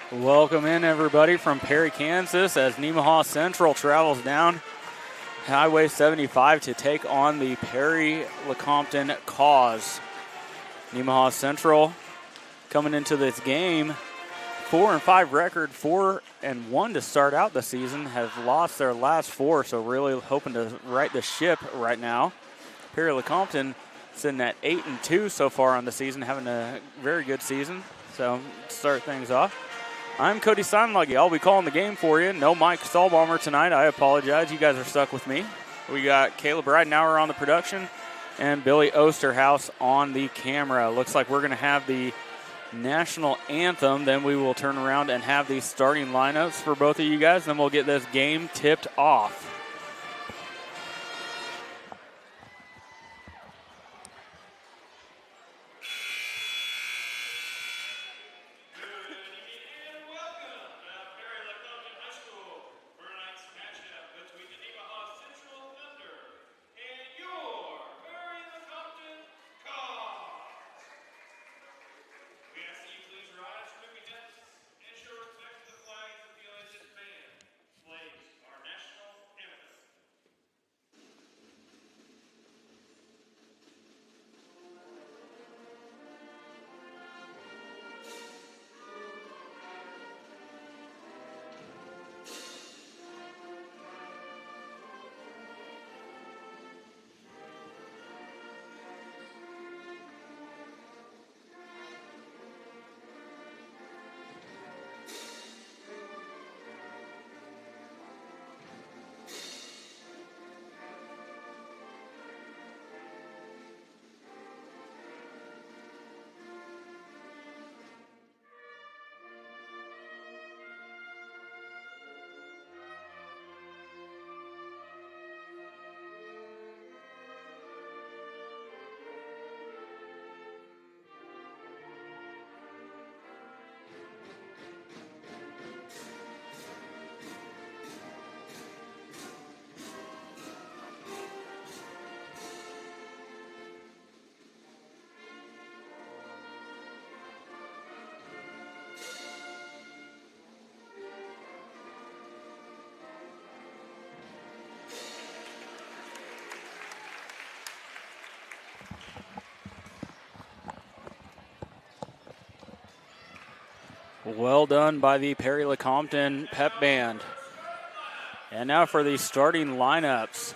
Welcome in, everybody, from Perry, Kansas, as Nemaha Central travels down Highway 75 to take on the Perry-Lecompton Kaws. Nemaha Central coming into this game, 4-5 record, 4-1 to start out the season, have lost their last 4, so really hoping to right the ship right now. Perry-Lecompton sitting at 8-2 so far on the season, having a very good season. So start things off. I'm Cody Steinluggy. I'll be calling the game for you. No Mike Stahlbomber tonight. I apologize. You guys are stuck with me. We got Caleb Ridenauer on the production and Billy Osterhaus on the camera. Looks like we're going to have the national anthem. Then we will turn around and have the starting lineups for both of you guys. Then we'll get this game tipped off. Well done by the Perry-Lecompton pep band. And now for the starting lineups.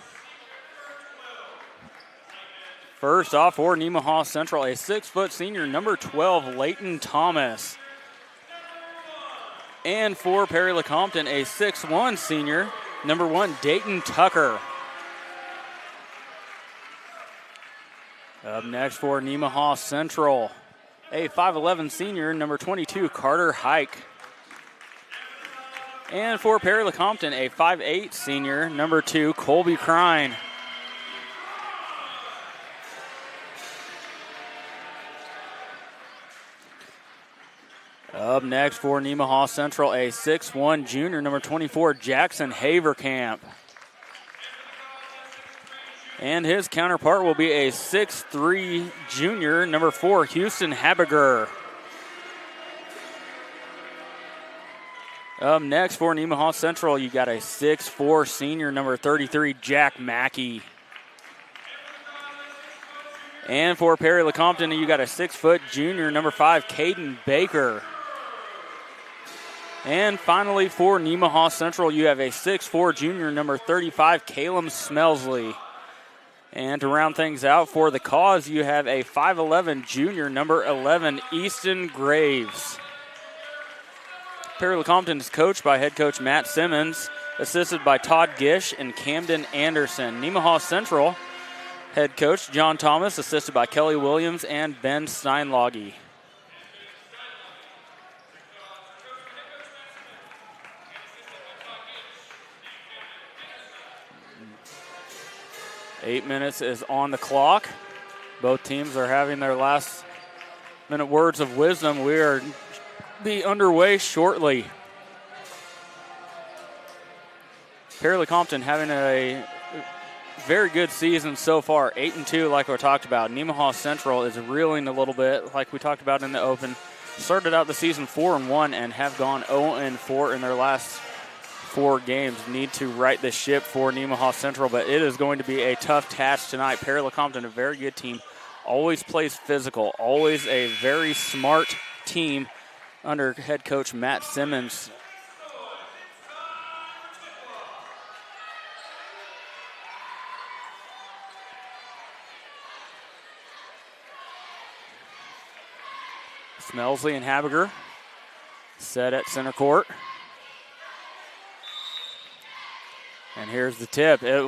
First off for Nemaha Central, a 6-foot senior, number 12, Leighton Thomas. And for Perry-Lecompton, a 6'1 senior, number 1, Dayton Tucker. Up next for Nemaha Central, a 5'11 senior, number 22, Carter Hike. And for Perry-Lecompton, a 5'8 senior, number 2, Colby Crine. Up next for Nemaha Central, a 6'1 junior, number 24, Jackson Haverkamp. And his counterpart will be a 6'3 junior, number 4, Houston Habiger. Up next for Nemaha Central, you got a 6'4 senior, number 33, Jack Mackey. And for Perry-Lecompton, you got a 6-foot junior, number 5, Caden Baker. And finally for Nemaha Central, you have a 6'4 junior, number 35, Caleb Smelsley. And to round things out for the Kaws, you have a 5'11 junior, number 11, Easton Graves. Perry-Lecompton is coached by head coach Matt Simmons, assisted by Todd Gish and Camden Anderson. Nemaha Central head coach John Thomas, assisted by Kelly Williams and Ben Steinloggy. Eight minutes is on the clock. Both teams are having their last minute words of wisdom. We are be underway shortly. Perry-Lecompton having a very good season so far, 8-2 like we talked about. Nemaha Central is reeling a little bit like we talked about in the open. started out the season 4-1 and have gone 0-4 in their last 4 games. Need to right the ship for Nemaha Central, but it is going to be a tough task tonight. Perry-Lecompton, a very good team, always plays physical, always a very smart team under head coach Matt Simmons. Smelsley and Habiger set at center court. And here's the tip. It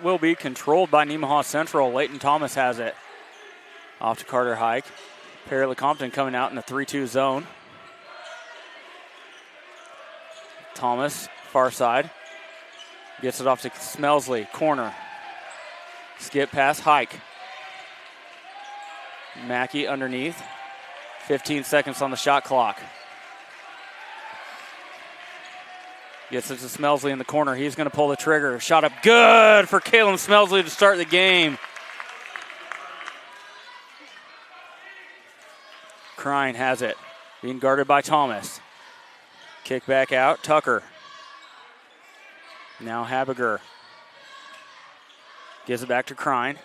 will be controlled by Nemaha Central. Leighton Thomas has it. Off to Carter Hike. Perry-Lecompton coming out in the 3-2 zone. Thomas, far side. Gets it off to Smelsley, corner. Skip pass, Hike. Mackey underneath. 15 seconds on the shot clock. Gets it to Smelsley in the corner. He's going to pull the trigger. Shot up good for Caleb Smelsley to start the game. Crine has it. Being guarded by Thomas. Kick back out. Tucker. Now Habiger. Gives it back to Crine.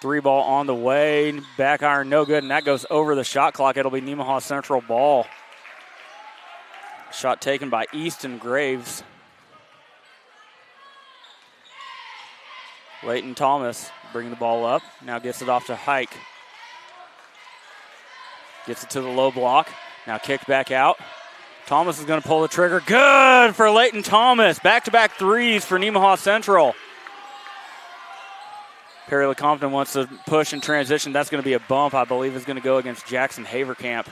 3 ball on the way. Back iron, no good, and that goes over the shot clock. It'll be Nemaha Central ball. Shot taken by Easton Graves. Leighton Thomas bringing the ball up. Now gets it off to Hike. Gets it to the low block. Now kicked back out. Thomas is going to pull the trigger. Good for Leighton Thomas. Back-to-back threes for Nemaha Central. Perry-Lecompton wants to push in transition. That's going to be a bump. I believe is going to go against Jackson Havercamp.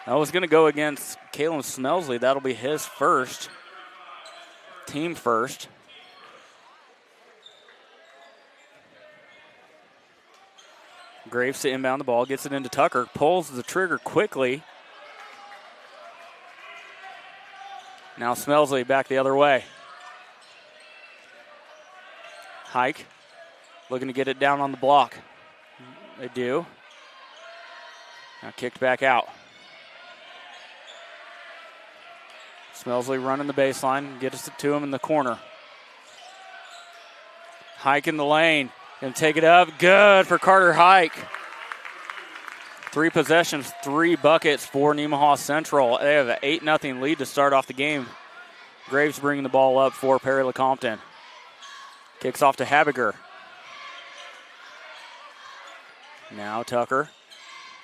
That was going to go against Caleb Smelsley. That'll be his first. Team first. Graves to inbound the ball. Gets it into Tucker. Pulls the trigger quickly. Now Smelsley back the other way. Hike. Looking to get it down on the block. They do. Now kicked back out. Smelsley running the baseline. Gets it to him in the corner. Hike in the lane. Going to take it up. Good for Carter Hike. 3 possessions, 3 buckets for Nemaha Central. They have an 8-0 lead to start off the game. Graves bringing the ball up for Perry-Lecompton. Kicks off to Habiger. Now Tucker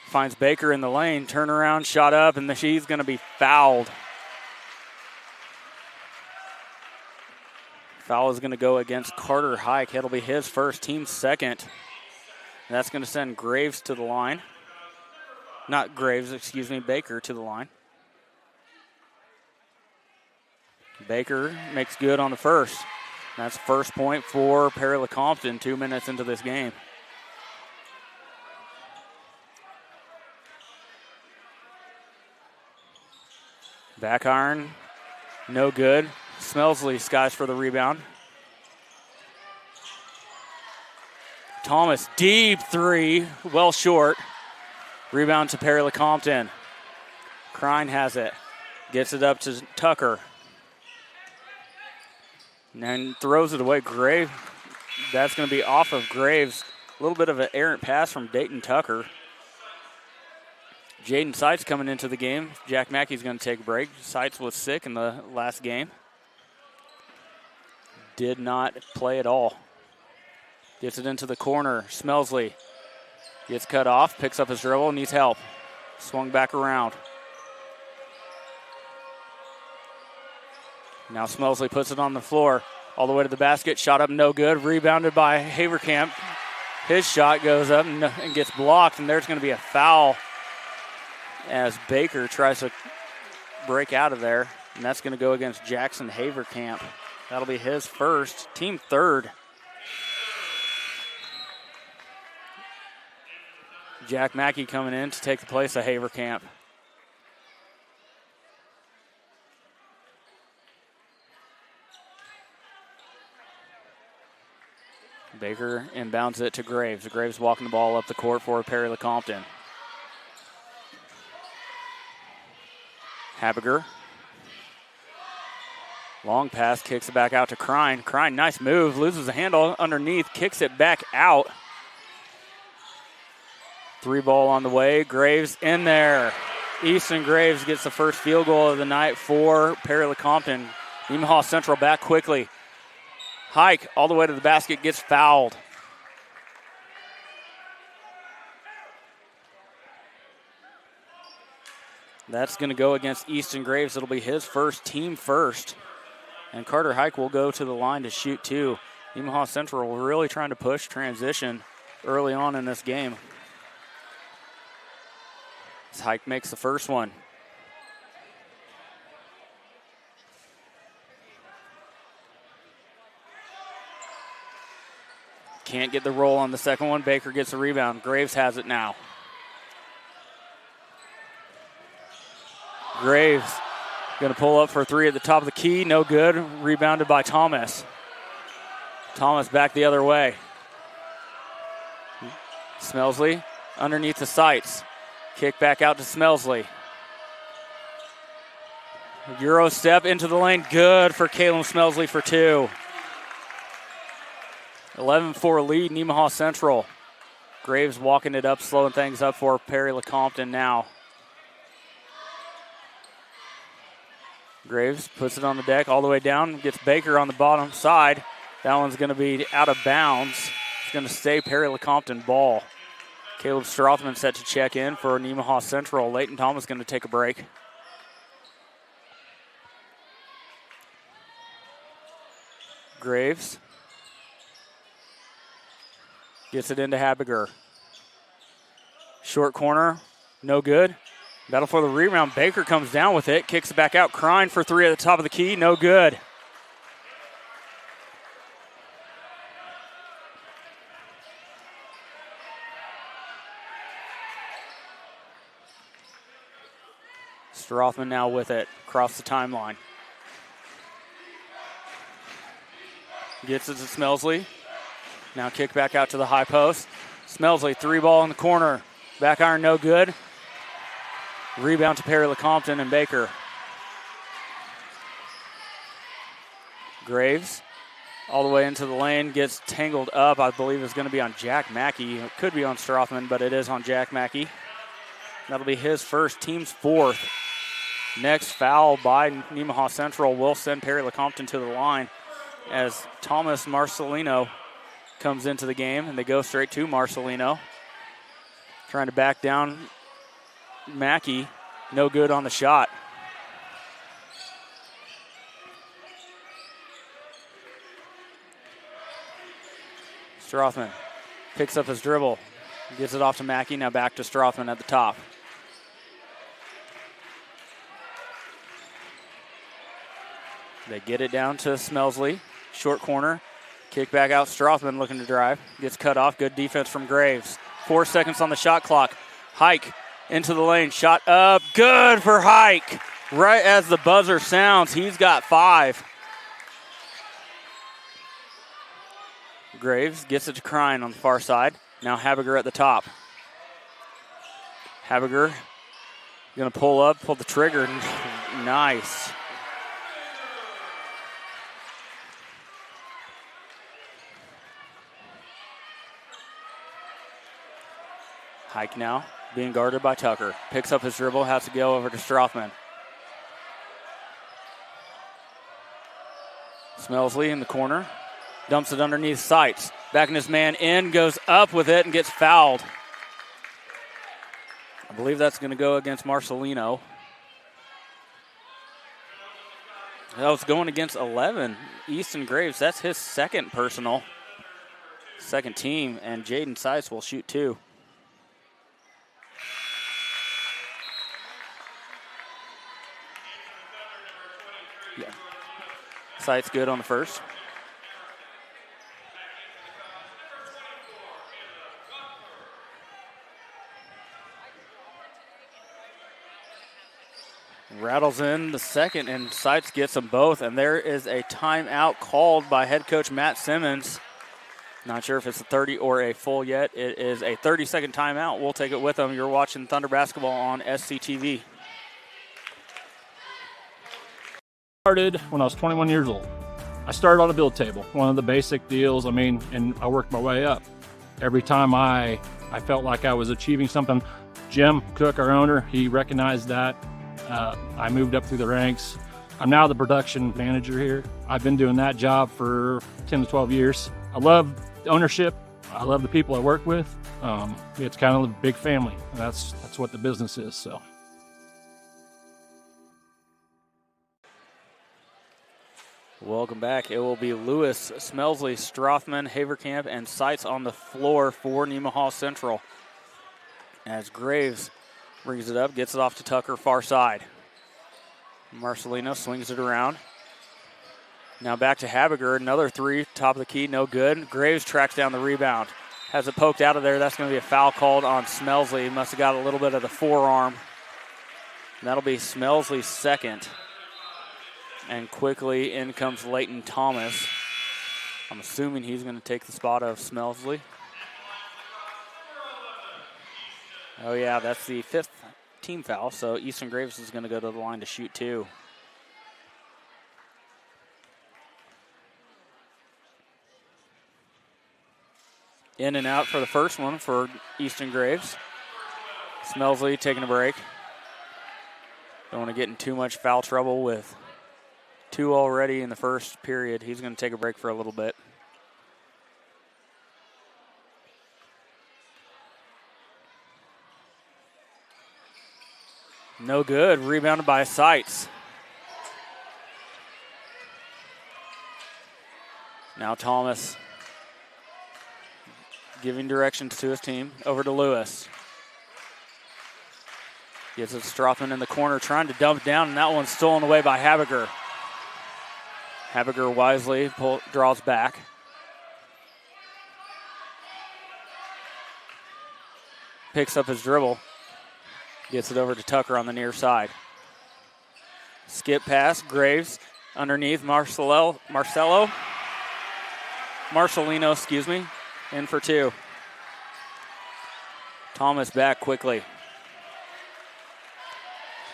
finds Baker in the lane. Turnaround, shot up, and she's going to be fouled. Foul is going to go against Carter Hike. It'll be his first, team second. And that's going to send Graves to the line. Not Graves, excuse me, Baker to the line. Baker makes good on the first. That's first point for Perry-Lecompton 2 minutes into this game. Back iron, no good. Smelsley skies for the rebound. Thomas, deep 3, well short. Rebound to Perry-Lecompton. Crine has it. Gets it up to Tucker. And then throws it away. Graves, that's going to be off of Graves. A little bit of an errant pass from Dayton Tucker. Jaden Seitz coming into the game. Jack Mackey's going to take a break. Seitz was sick in the last game. Did not play at all. Gets it into the corner. Smelsley gets cut off, picks up his dribble, needs help. Swung back around. Now Smelsley puts it on the floor. All the way to the basket. Shot up, no good. Rebounded by Havercamp. His shot goes up and gets blocked, and there's going to be a foul as Baker tries to break out of there. And that's going to go against Jackson Havercamp. That'll be his first, team third. Jack Mackey coming in to take the place of Havercamp. Baker inbounds it to Graves. Graves walking the ball up the court for Perry-Lecompton. Habiger. Long pass, kicks it back out to Krine. Krine, nice move, loses the handle underneath, kicks it back out. 3 ball on the way, Graves in there. Easton Graves gets the first field goal of the night for Perry-Lecompton. Nemaha Central back quickly. Hike all the way to the basket, gets fouled. That's going to go against Easton Graves. It'll be his first, team first. And Carter Hike will go to the line to shoot 2. Nemaha Central really trying to push transition early on in this game. As Hike makes the first one. Can't get the roll on the second one. Baker gets the rebound. Graves has it now. Graves going to pull up for 3 at the top of the key. No good. Rebounded by Thomas. Thomas back the other way. Smelsley underneath the sights. Kick back out to Smelsley. Euro step into the lane. Good for Caleb Smelsley for 2. 11-4 lead, Nemaha Central. Graves walking it up, slowing things up for Perry-Lecompton now. Graves puts it on the deck all the way down, gets Baker on the bottom side. That one's going to be out of bounds. It's going to stay Perry-Lecompton ball. Caleb Strothman set to check in for Nemaha Central. Leighton Thomas going to take a break. Graves gets it into Habiger. Short corner, no good. Battle for the rebound. Baker comes down with it, kicks it back out. Krine for 3 at the top of the key, no good. Strothman now with it, across the timeline. Gets it to Smelsley. Now kick back out to the high post. Smelsley, 3 ball in the corner. Back iron, no good. Rebound to Perry-Lecompton and Baker. Graves all the way into the lane, gets tangled up. I believe it's going to be on Jack Mackey. It could be on Strothman, but it is on Jack Mackey. That'll be his first, team's 4th. Next foul by Nemaha Central will send Perry-Lecompton to the line as Thomas Marcelino comes into the game, and they go straight to Marcelino. Trying to back down Mackey. No good on the shot. Strothman picks up his dribble. Gets it off to Mackey. Now back to Strothman at the top. They get it down to Smelsley. Short corner. Kick back out. Strothman looking to drive. Gets cut off. Good defense from Graves. 4 seconds on the shot clock. Hike into the lane. Shot up. Good for Hike. Right as the buzzer sounds, he's got 5. Graves gets it to Krine on the far side. Now Habiger at the top. Habiger going to pull up, pull the trigger. Nice. Hike now, being guarded by Tucker. Picks up his dribble, has to go over to Strothman. Smelsley in the corner. Dumps it underneath sights. Backing his man in, goes up with it and gets fouled. I believe that's going to go against Marcelino. That was going against 11. Easton Graves, that's his second personal. Second team, and Jaden Seitz will shoot 2. Yeah. Seitz good on the first. Rattles in the second, and Seitz gets them both, and there is a timeout called by head coach Matt Simmons. Not sure if it's a 30 or a full yet. It is a 30-second timeout. We'll take it with them. You're watching Thunder Basketball on SCTV. Started when I was 21 years old. I started on a build table, one of the basic deals, and I worked my way up. Every time I felt like I was achieving something, Jim Cook, our owner, he recognized that. I moved up through the ranks. I'm now the production manager here. I've been doing that job for 10 to 12 years. I love ownership. I love the people I work with. It's kind of a big family. That's what the business is. So. Welcome back. It will be Lewis, Smelsley, Strothman, Haverkamp, and Seitz on the floor for Nemaha Central. As Graves brings it up, gets it off to Tucker, far side. Marcelino swings it around. Now back to Habiger, another three, top of the key, no good. Graves tracks down the rebound. Has it poked out of there. That's going to be a foul called on Smelsley. He must have got a little bit of the forearm. And that'll be Smelsley's second. And quickly in comes Leighton Thomas. I'm assuming he's going to take the spot of Smelsley. Oh yeah, that's the fifth team foul, so Easton Graves is going to go to the line to shoot two. In and out for the first one for Easton Graves. Smelsley taking a break. Don't want to get in too much foul trouble with two already in the first period. He's going to take a break for a little bit. No good. Rebounded by Seitz. Now Thomas giving directions to his team. Over to Lewis. Gets it Strothman in the corner, trying to dump down, and that one's stolen away by Habiger. Habiger wisely draws back. Picks up his dribble. Gets it over to Tucker on the near side. Skip pass, Graves underneath Marcelino, in for two. Thomas back quickly.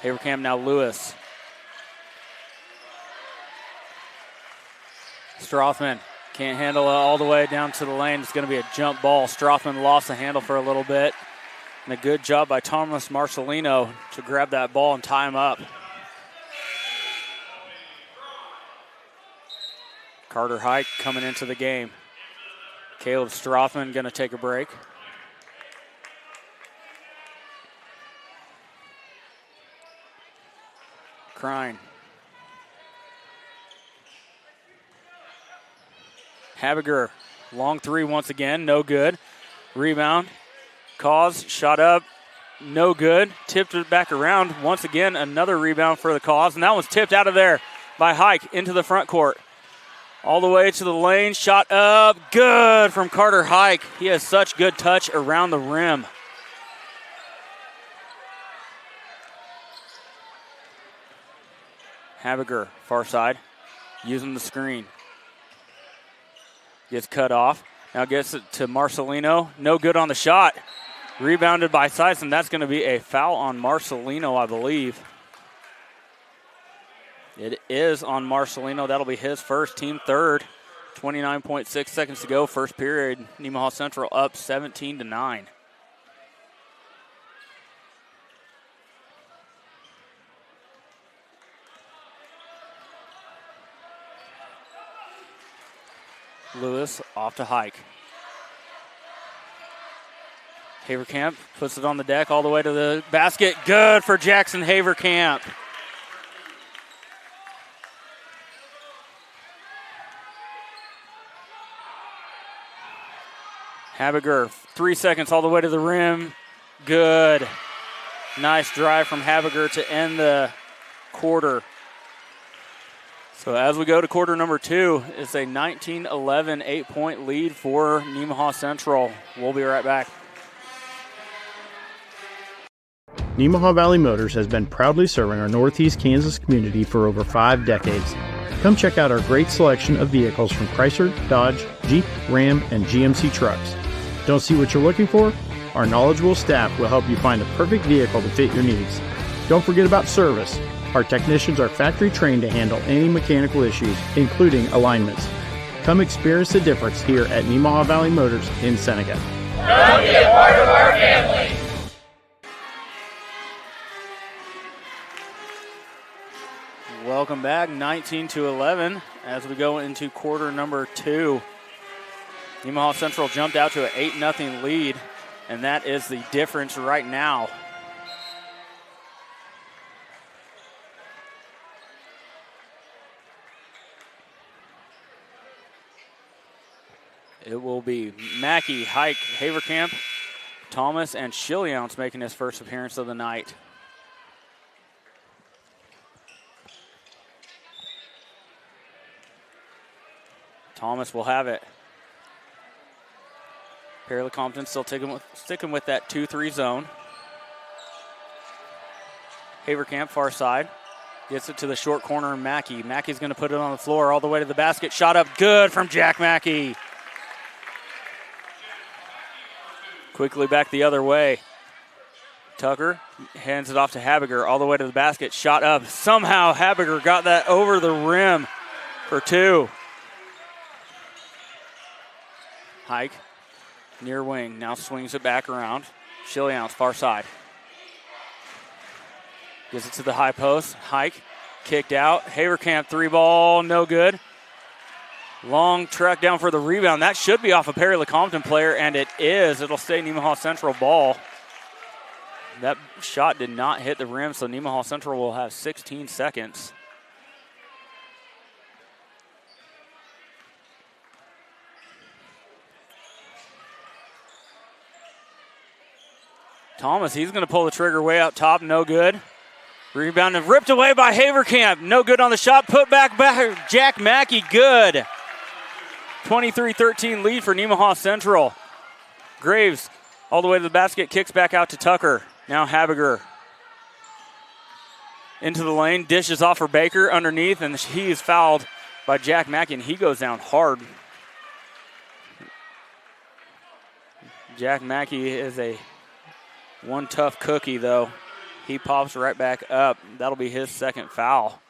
Haverkamp now Lewis. Strothman can't handle it all the way down to the lane. It's going to be a jump ball. Strothman lost the handle for a little bit. And a good job by Thomas Marcelino to grab that ball and tie him up. Carter Hike coming into the game. Caleb Strothman going to take a break. Crine. Habiger, long three once again, no good. Rebound. Kaws, shot up, no good. Tipped it back around. Once again, another rebound for the Kaws, and that one's tipped out of there by Hike into the front court. All the way to the lane, shot up, good from Carter Hike. He has such good touch around the rim. Habiger, far side, using the screen. Gets cut off. Now gets it to Marcelino. No good on the shot. Rebounded by Seitz, and that's going to be a foul on Marcelino, I believe. It is on Marcelino. That'll be his first, team third. 29.6 seconds to go, first period. Nemaha Central up 17-9. Lewis off to Hike. Haverkamp puts it on the deck all the way to the basket. Good for Jackson Haverkamp. Habiger, 3 seconds all the way to the rim. Good. Nice drive from Habiger to end the quarter. So as we go to quarter number two, it's a 19-11 8-point lead for Nemaha Central. We'll be right back. Nemaha Valley Motors has been proudly serving our Northeast Kansas community for over 5 decades. Come check out our great selection of vehicles from Chrysler, Dodge, Jeep, Ram, and GMC trucks. Don't see what you're looking for? Our knowledgeable staff will help you find the perfect vehicle to fit your needs. Don't forget about service. Our technicians are factory trained to handle any mechanical issues, including alignments. Come experience the difference here at Nemaha Valley Motors in Seneca. Come be a part of our family. Welcome back, 19-11 as we go into quarter number 2. Nemaha Central jumped out to an 8-0 lead, and that is the difference right now. It will be Mackey, Hike, Haverkamp, Thomas, and Schilliance making his first appearance of the night. Thomas will have it. Perry-Lecompton still sticking with that 2-3 zone. Haverkamp, far side. Gets it to the short corner of Mackey. Mackey's going to put it on the floor all the way to the basket. Shot up good from Jack Mackey. Quickly back the other way. Tucker hands it off to Habiger all the way to the basket. Shot up. Somehow Habiger got that over the rim for 2. Hike, near wing, now swings it back around. Schilliance, far side. Gives it to the high post. Hike, kicked out. Haverkamp, 3-ball, no good. Long track down for the rebound. That should be off a Perry-Lecompton player, and it is. It'll stay Nemaha Central ball. That shot did not hit the rim, so Nemaha Central will have 16 seconds. Thomas, he's going to pull the trigger way out top, no good. Rebound and ripped away by Haverkamp. No good on the shot. Put back Jack Mackey, good. 23-13 lead for Nemaha Central. Graves all the way to the basket, kicks back out to Tucker. Now Habiger into the lane, dishes off for Baker underneath, and he is fouled by Jack Mackey, and he goes down hard. Jack Mackey is one tough cookie, though. He pops right back up. That'll be his second foul.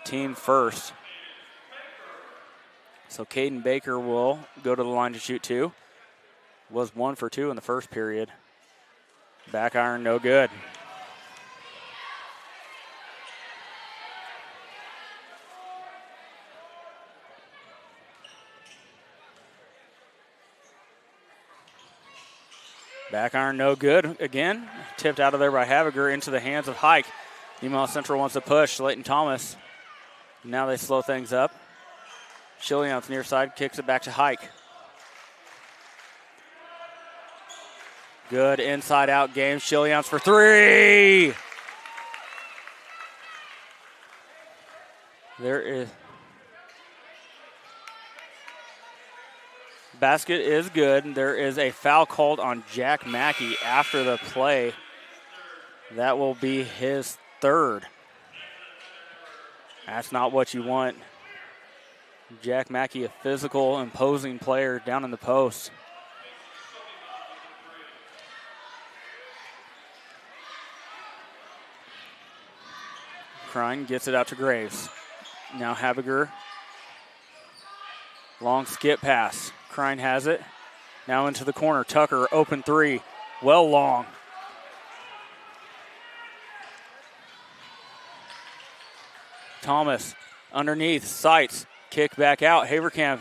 Team first. So Caden Baker will go to the line to shoot 2. Was 1 for 2 in the first period. Back iron, no good. Back iron, no good again. Tipped out of there by Haviger into the hands of Hike. Nemaha Central wants to push. Leighton Thomas. Now they slow things up. Schilliance near side kicks it back to Hike. Good inside out game. Schilliance for 3. There is. Basket is good. There is a foul called on Jack Mackey after the play. That will be his 3rd. That's not what you want. Jack Mackey, a physical, imposing player down in the post. Krein gets it out to Graves. Now Habiger. Long skip pass. Krein has it. Now into the corner. Tucker, open 3. Well long. Thomas underneath. Sights. Kick back out. Haverkamp.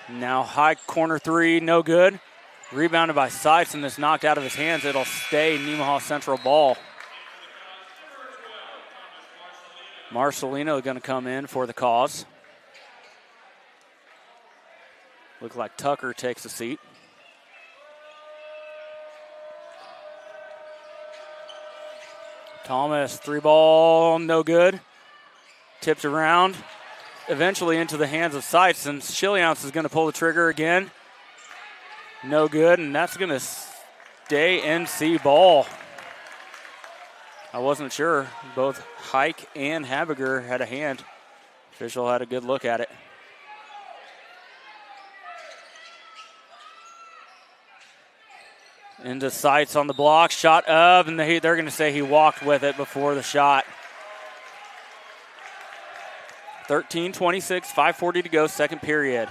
Now high corner 3. No good. Rebounded by Sights and it's knocked out of his hands. It'll stay Nemaha Central ball. Marcelino going to come in for the Kaws. Looks like Tucker takes a seat. Thomas, 3-ball, no good. Tipped around, eventually into the hands of Sights, and Schilliance is going to pull the trigger again. No good, and that's going to stay NC ball. I wasn't sure. Both Hike and Habiger had a hand. Official had a good look at it. Into sights on the block, shot up, and they're going to say he walked with it before the shot. 13-26, 5:40 to go, second period.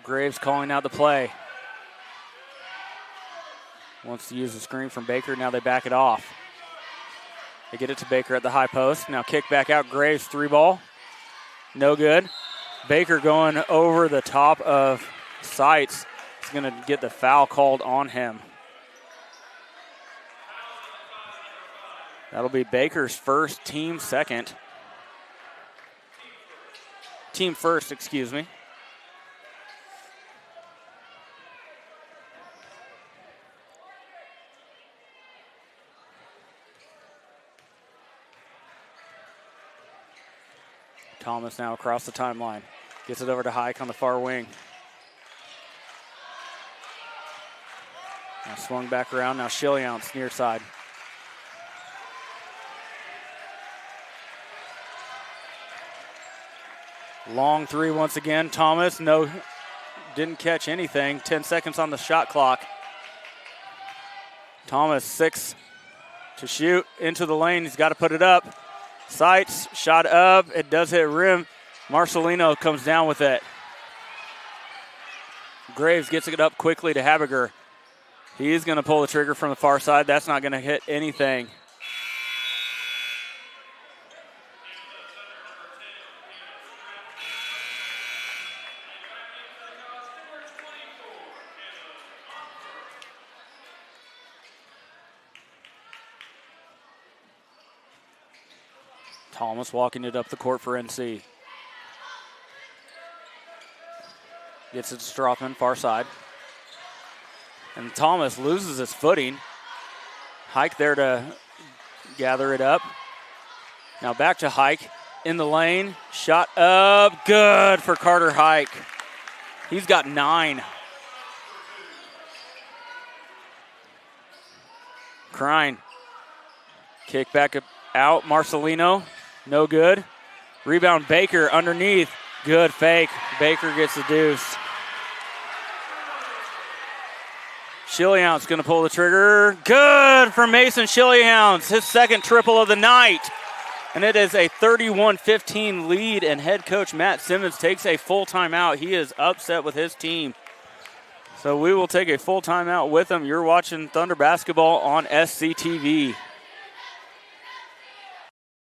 Graves calling out the play. Wants to use the screen from Baker, now they back it off. They get it to Baker at the high post. Now kick back out, Graves, three ball. No good. Baker going over the top of sights. He's going to get the foul called on him. That'll be Baker's first, team second. Team first, excuse me. Thomas now across the timeline. Gets it over to Hike on the far wing. Now swung back around. Now Shillians near side. Long three once again. Thomas, no, didn't catch anything. 10 seconds on the shot clock. Thomas, 6 to shoot into the lane. He's got to put it up. Sights, shot up. It does hit rim. Marcelino comes down with it. Graves gets it up quickly to Habiger. He's going to pull the trigger from the far side. That's not going to hit anything. Thomas walking it up the court for NC. Gets it to Strothman, far side. And Thomas loses his footing. Hike there to gather it up. Now back to Hike in the lane. Shot up, good for Carter Hike. He's got 9. Crine. Kick back out, Marcelino. No good. Rebound Baker underneath. Good fake. Baker gets the deuce. Shillians going to pull the trigger. Good for Mason Shillians. His second triple of the night. And it is a 31-15 lead, and head coach Matt Simmons takes a full timeout. He is upset with his team. So we will take a full timeout with him. You're watching Thunder Basketball on SCTV.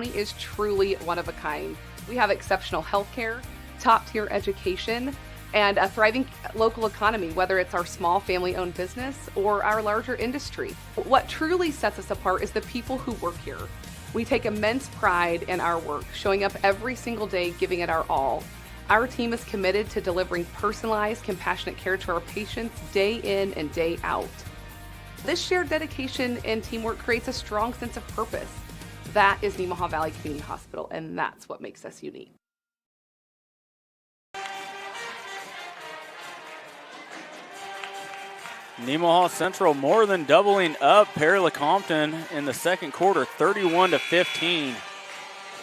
Is truly one of a kind. We have exceptional health care, top-tier education, and a thriving local economy, whether it's our small family-owned business or our larger industry. What truly sets us apart is the people who work here. We take immense pride in our work, showing up every single day, giving it our all. Our team is committed to delivering personalized, compassionate care to our patients day in and day out. This shared dedication and teamwork creates a strong sense of purpose. That is Nemaha Valley Community Hospital, and that's what makes us unique. Nemaha Central more than doubling up Perry-Lecompton in the second quarter, 31-15.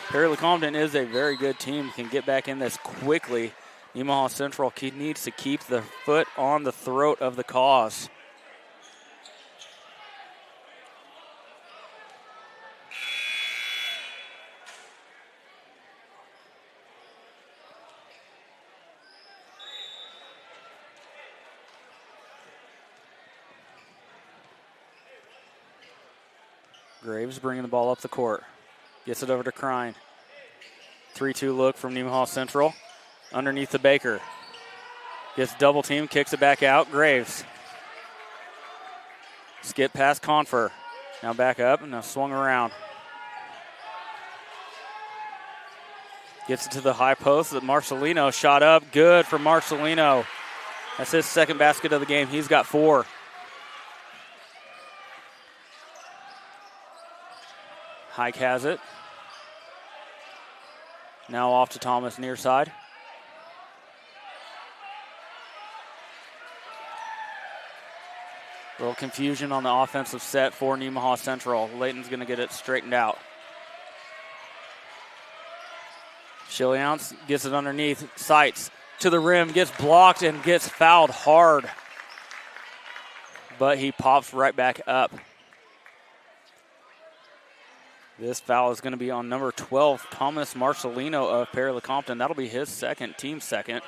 Perry-Lecompton is a very good team, can get back in this quickly. Nemaha Central needs to keep the foot on the throat of the Kaws. Graves bringing the ball up the court. Gets it over to Crine. 3-2 look from Nemaha Central. Underneath the Baker. Gets double team, kicks it back out. Graves. Skip past Confer. Now back up and now swung around. Gets it to the high post. Marcelino shot up. Good for Marcelino. That's his second basket of the game. He's got 4. Hike has it. Now off to Thomas near side. A little confusion on the offensive set for Nemaha Central. Layton's going to get it straightened out. Chiliounce gets it underneath, sights to the rim, gets blocked and gets fouled hard. But he pops right back up. This foul is going to be on number 12, Thomas Marcelino of Perry-Lecompton. That'll be his second, team second.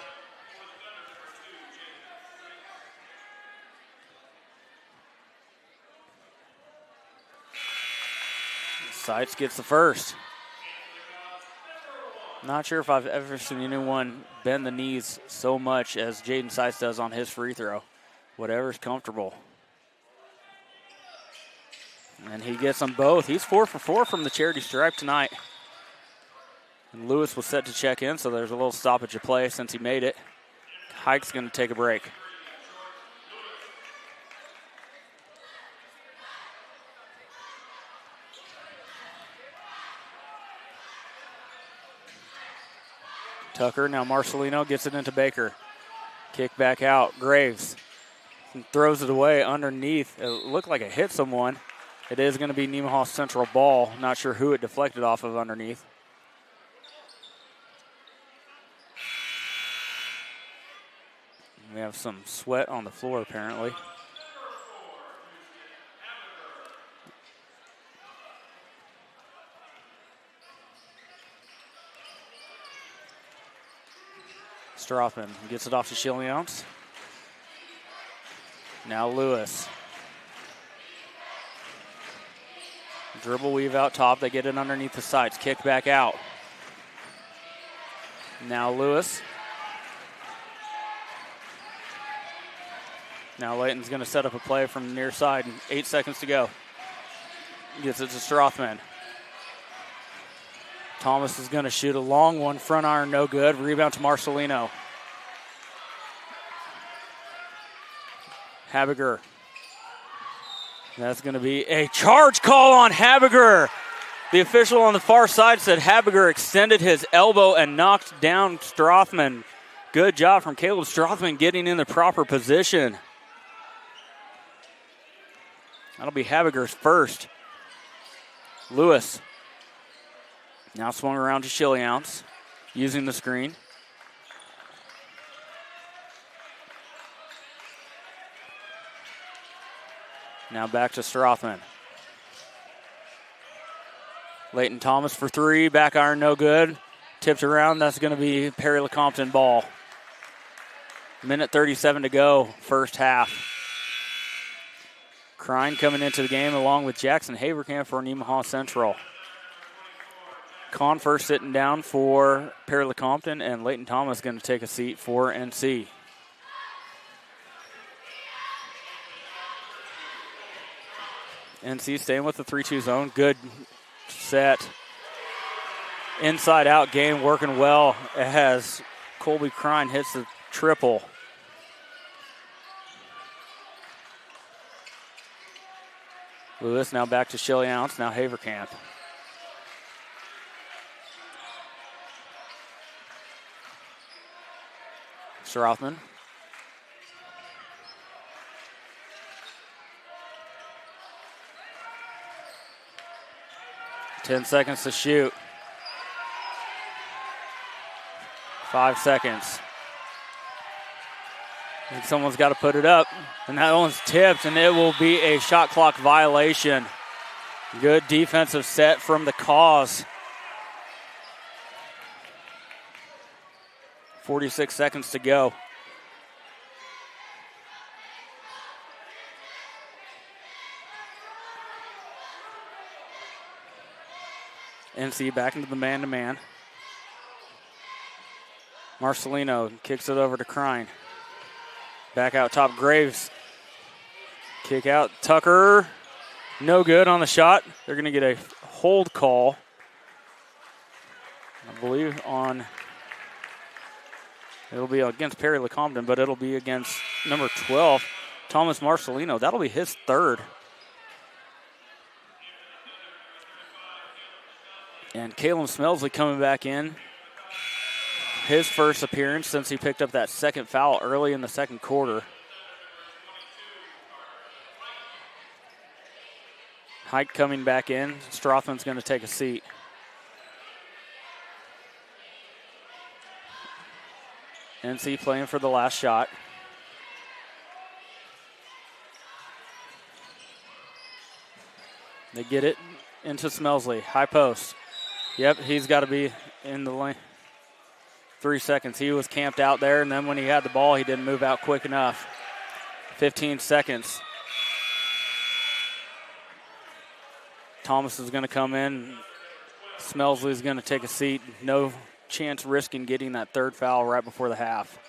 Sights gets the first. Not sure if I've ever seen anyone bend the knees so much as Jaden Sights does on his free throw. Whatever's comfortable. And he gets them both. He's 4 for 4 from the charity stripe tonight. And Lewis was set to check in, so there's a little stoppage of play since he made it. Hike's going to take a break. Tucker, now Marcelino gets it into Baker. Kick back out, Graves. And throws it away underneath. It looked like it hit someone. It is going to be Nemaha Central ball. Not sure who it deflected off of underneath. We have some sweat on the floor apparently. Strothman gets it off to Chiliounce. Now Lewis. Dribble weave out top. They get it underneath the sights. Kick back out. Now Lewis. Now Layton's going to set up a play from the near side. 8 seconds to go. Gets it to Strothman. Thomas is going to shoot a long one. Front iron, no good. Rebound to Marcelino. Habiger. That's going to be a charge call on Habiger. The official on the far side said Habiger extended his elbow and knocked down Strothman. Good job from Caleb Strothman getting in the proper position. That'll be Habiger's first. Lewis. Now swung around to Chiliounce, using the screen. Now back to Strothman. Leighton Thomas for three, back iron no good. Tipped around, that's going to be Perry-Lecompton ball. Minute 37 to go, first half. Crine coming into the game along with Jackson Haverkamp for Nemaha Central. Confer sitting down for Perry-Lecompton, and Leighton Thomas going to take a seat for NC. NC staying with the 3-2 zone. Good set. Inside out game working well as Colby Crine hits the triple. Lewis now back to Chiliounce, now Haverkamp. Strothman. Ten seconds to shoot. 5 seconds. And someone's got to put it up. And that one's tipped, and it will be a shot clock violation. Good defensive set from the Kaws. 46 seconds to go. NC back into the man-to-man. Marcelino kicks it over to Crine. Back out top, Graves. Kick out, Tucker. No good on the shot. They're going to get a hold call, I believe, on... It'll be against Perry-Lecompton, but it'll be against number 12, Thomas Marcelino. That'll be his third. And Caleb Smelsley coming back in. His first appearance since he picked up that second foul early in the second quarter. Hike coming back in. Strothman's going to take a seat. NC playing for the last shot. They get it into Smelsley. High post. Yep, he's got to be in the lane. 3 seconds. He was camped out there, and then when he had the ball, he didn't move out quick enough. 15 seconds. Thomas is going to come in. Smelsley is going to take a seat. No chance risking getting that third foul right before the half.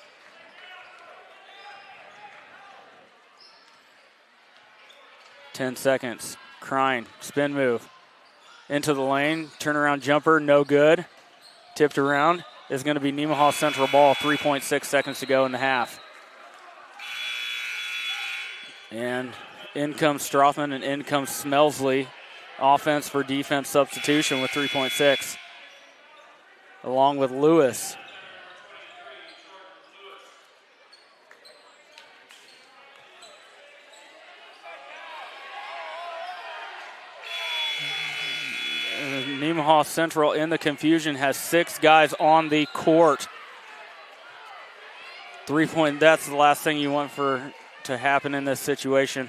Ten seconds. Crine, spin move. Into the lane, turnaround jumper, no good. Tipped around is going to be Nemaha Central ball, 3.6 seconds to go in the half. And in comes Strothman and in comes Smelsley. Offense for defense substitution with 3.6. Along with Lewis. Nemaha Central in the confusion has 6 guys on the court. 3-point, that's the last thing you want to happen in this situation.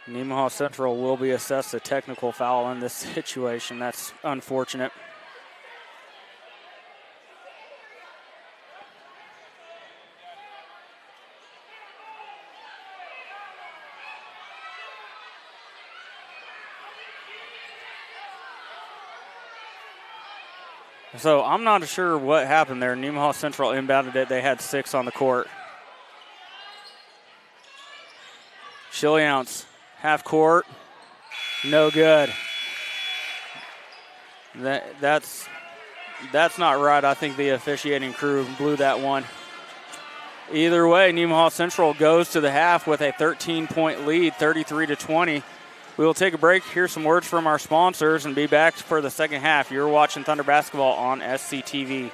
Nemaha Central will be assessed a technical foul in this situation. That's unfortunate. So I'm not sure what happened there. Nemaha Central inbounded it. They had 6 on the court. Chiliounce, half court, no good. That's not right. I think the officiating crew blew that one. Either way, Nemaha Central goes to the half with a 13-point lead, 33-20. We will take a break, hear some words from our sponsors, and be back for the second half. You're watching Thunder Basketball on SCTV.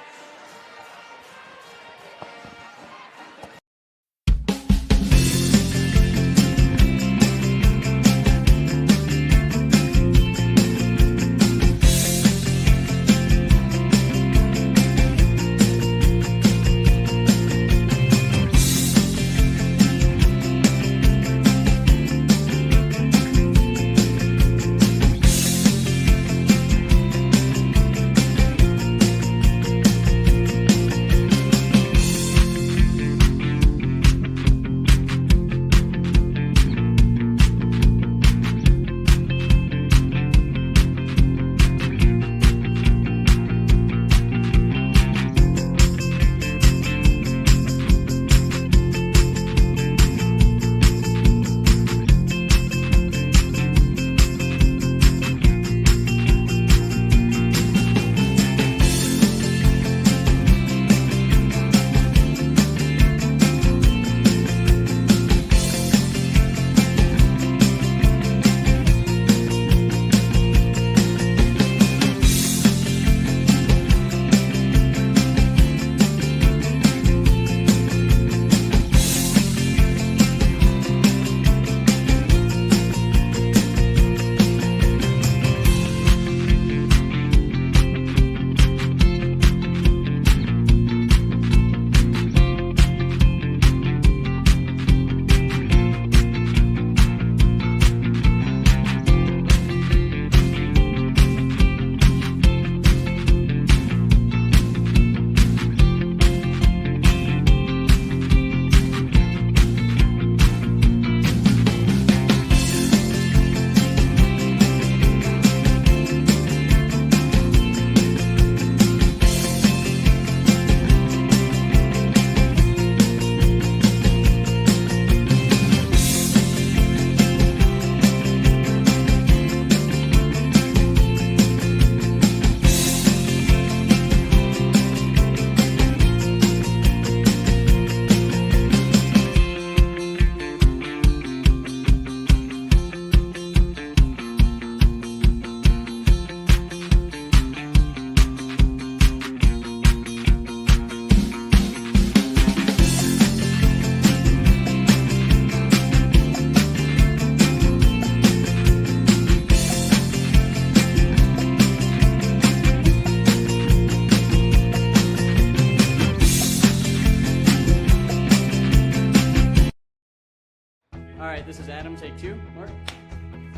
All right, this is Adam, take 2. Mark?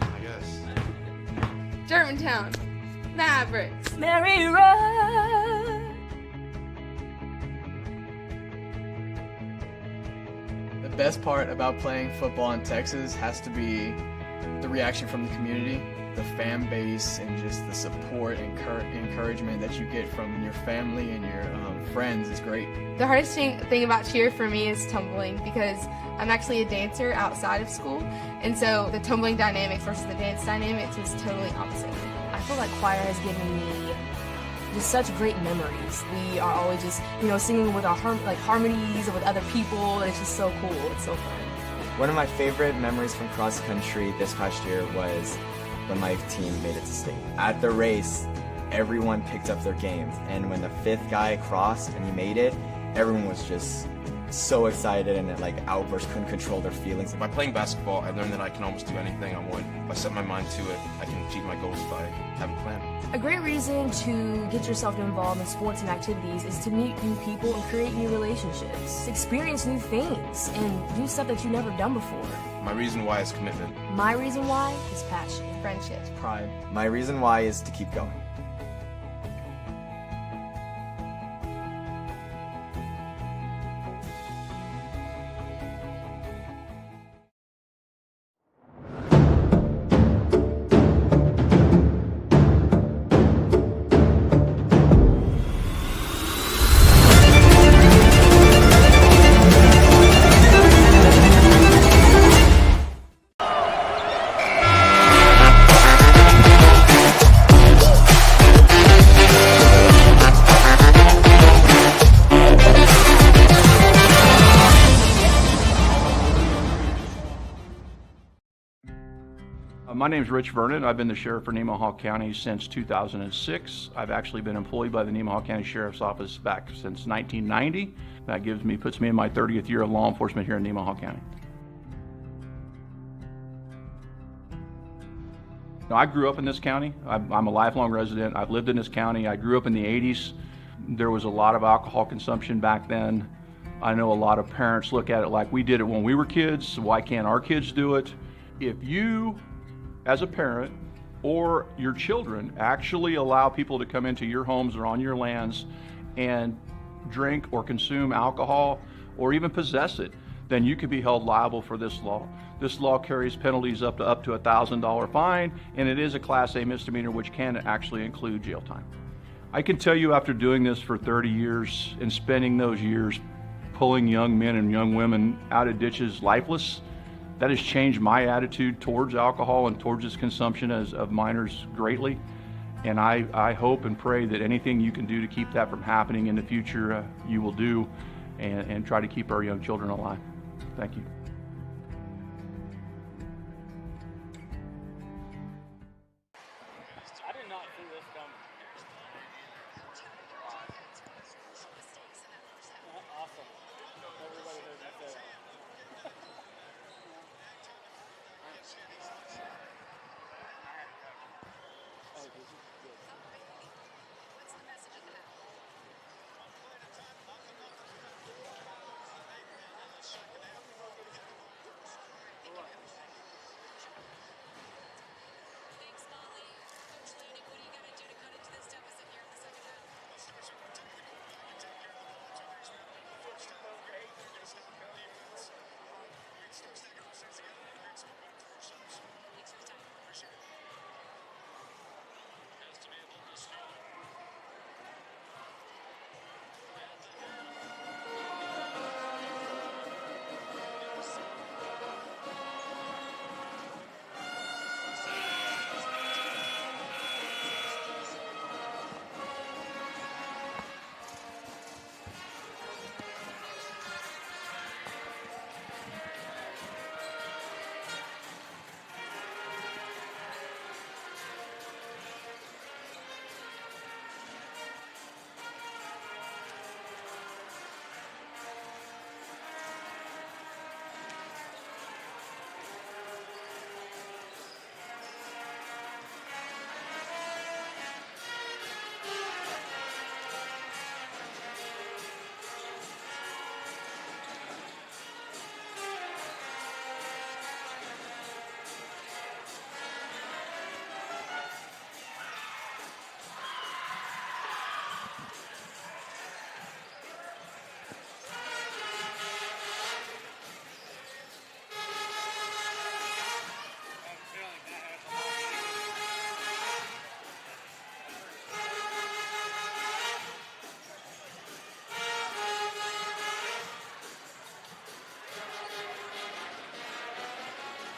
I guess. Germantown. Mavericks. Mary Run. The best part about playing football in Texas has to be the reaction from the community, the fan base, and just the support and encouragement that you get from your family and your friends is great. The hardest thing about cheer for me is tumbling, because I'm actually a dancer outside of school, and so the tumbling dynamics versus the dance dynamics is totally opposite. I feel like choir has given me just such great memories. We are always just, singing with our harmonies and with other people, and it's just so cool. It's so fun. One of my favorite memories from cross country this past year was when my team made it to state. At the race, everyone picked up their games, and when the 5th guy crossed and he made it, everyone was just so excited and outbursts, couldn't control their feelings. By playing basketball, I learned that I can almost do anything I want. If I set my mind to it, I can achieve my goals if I have a plan. A great reason to get yourself involved in sports and activities is to meet new people and create new relationships, experience new things, and do stuff that you've never done before. My reason why is commitment. My reason why is passion. Friendships. Pride. My reason why is to keep going. My name is Rich Vernon. I've been the sheriff for Nemaha County since 2006. I've actually been employed by the Nemaha County Sheriff's Office back since 1990. That puts me in my 30th year of law enforcement here in Nemaha County. Now, I grew up in this county. I'm a lifelong resident. I've lived in this county. I grew up in the 80s. There was a lot of alcohol consumption back then. I know a lot of parents look at it like we did it when we were kids, so why can't our kids do it? If you, as a parent, or your children actually allow people to come into your homes or on your lands and drink or consume alcohol or even possess it, then you could be held liable for this law. This law carries penalties up to a $1,000 fine, and it is a Class A misdemeanor, which can actually include jail time. I can tell you, after doing this for 30 years and spending those years pulling young men and young women out of ditches lifeless, that has changed my attitude towards alcohol and towards its consumption of minors greatly. And I hope and pray that anything you can do to keep that from happening in the future, you will do, and try to keep our young children alive. Thank you. I did not see this coming. Awesome. Everybody heard me say that.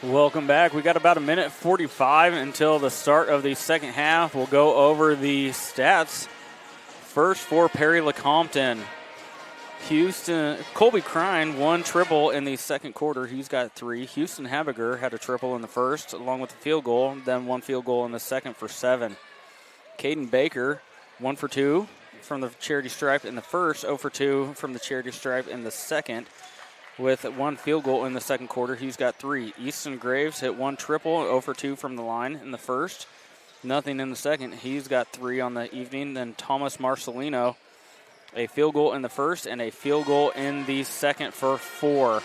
Welcome back. We got about a minute 45 until the start of the second half. We'll go over the stats. First for Perry-Lecompton. Colby Crine, 1 triple in the second quarter. He's got 3. Houston Habiger had a triple in the first, along with a field goal, then 1 field goal in the second for 7. Caden Baker, 1 for 2 from the charity stripe in the first, 0 for 2 from the charity stripe in the second, with 1 field goal in the second quarter. He's got 3. Easton Graves hit 1 triple, 0 for 2 from the line in the first, nothing in the second. He's got 3 on the evening. Then Thomas Marcelino, a field goal in the first and a field goal in the second for 4.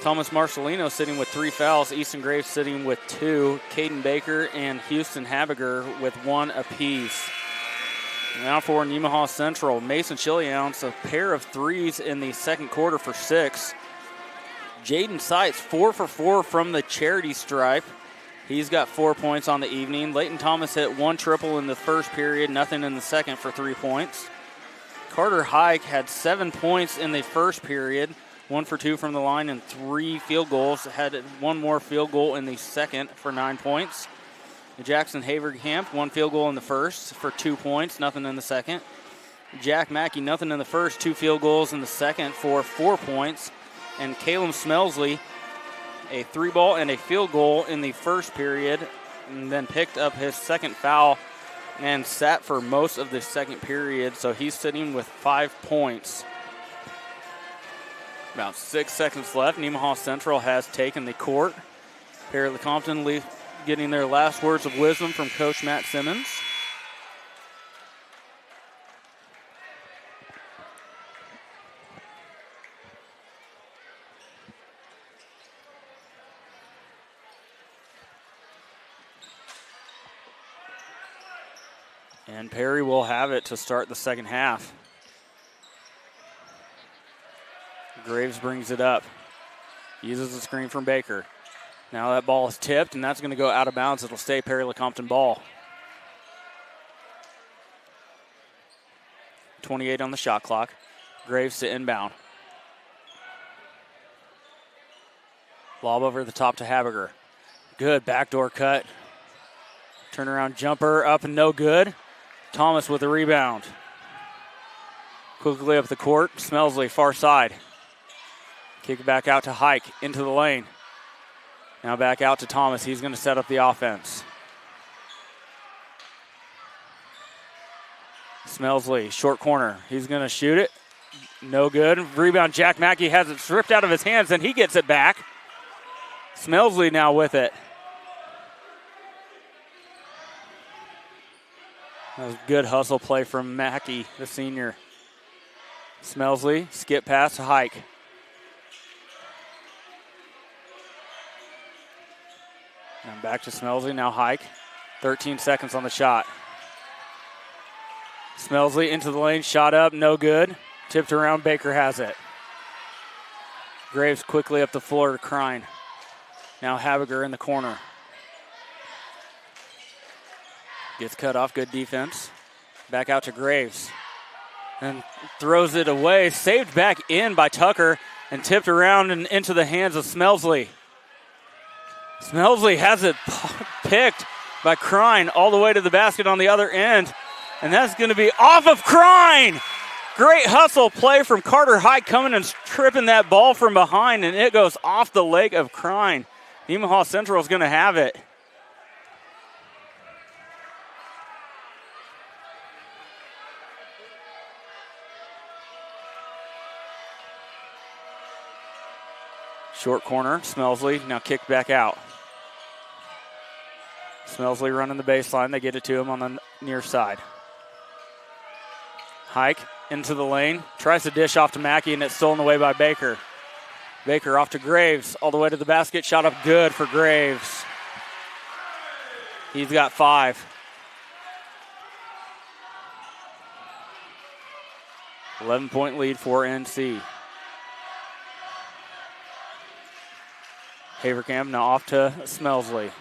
Thomas Marcelino sitting with 3 fouls. Easton Graves sitting with 2. Caden Baker and Houston Habiger with 1 apiece. Now for Nemaha Central, Mason Chilians, a pair of 3s in the second quarter for 6. Jaden Seitz, 4 for 4 from the charity stripe. He's got 4 points on the evening. Leighton Thomas hit 1 triple in the first period, nothing in the second for 3 points. Carter Hike had 7 points in the first period, 1 for 2 from the line and 3 field goals. Had 1 more field goal in the second for 9 points. Jackson Haverkamp, 1 field goal in the first for 2 points, nothing in the second. Jack Mackey, nothing in the first, 2 field goals in the second for 4 points. And Caleb Smelsley, a 3-ball and a field goal in the first period, and then picked up his second foul and sat for most of the second period, so he's sitting with 5 points. About 6 seconds left. Nemaha Central has taken the court. Perry-Lecompton getting their last words of wisdom from Coach Matt Simmons. And Perry will have it to start the second half. Graves brings it up. Uses the screen from Baker. Now that ball is tipped, and that's going to go out of bounds. It'll stay Perry-Lecompton ball. 28 on the shot clock. Graves to inbound. Lob over the top to Habiger. Good backdoor cut. Turnaround jumper up and no good. Thomas with the rebound. Quickly up the court. Smelsley far side. Kick it back out to Hike into the lane. Now back out to Thomas. He's going to set up the offense. Smelsley, short corner. He's going to shoot it. No good. Rebound, Jack Mackey has it stripped out of his hands, and he gets it back. Smelsley now with it. That was good hustle play from Mackey, the senior. Smelsley, skip pass to Hike. And back to Smelsley, now Hike. 13 seconds on the shot. Smelsley into the lane, shot up, no good. Tipped around, Baker has it. Graves quickly up the floor to Crine. Now Habiger in the corner. Gets cut off, good defense. Back out to Graves. And throws it away, saved back in by Tucker, and tipped around and into the hands of Smelsley. Smelsley has it picked by Crine all the way to the basket on the other end. And that's going to be off of Crine. Great hustle play from Carter Hike coming and tripping that ball from behind, and it goes off the leg of Crine. Nemaha Central is going to have it. Short corner, Smelsley now kicked back out. Smelsley running the baseline. They get it to him on the near side. Hike into the lane. Tries to dish off to Mackey, and it's stolen away by Baker. Baker off to Graves. All the way to the basket. Shot up good for Graves. He's got 5. $11-point lead for NC. Haverkamp now off to Smelsley.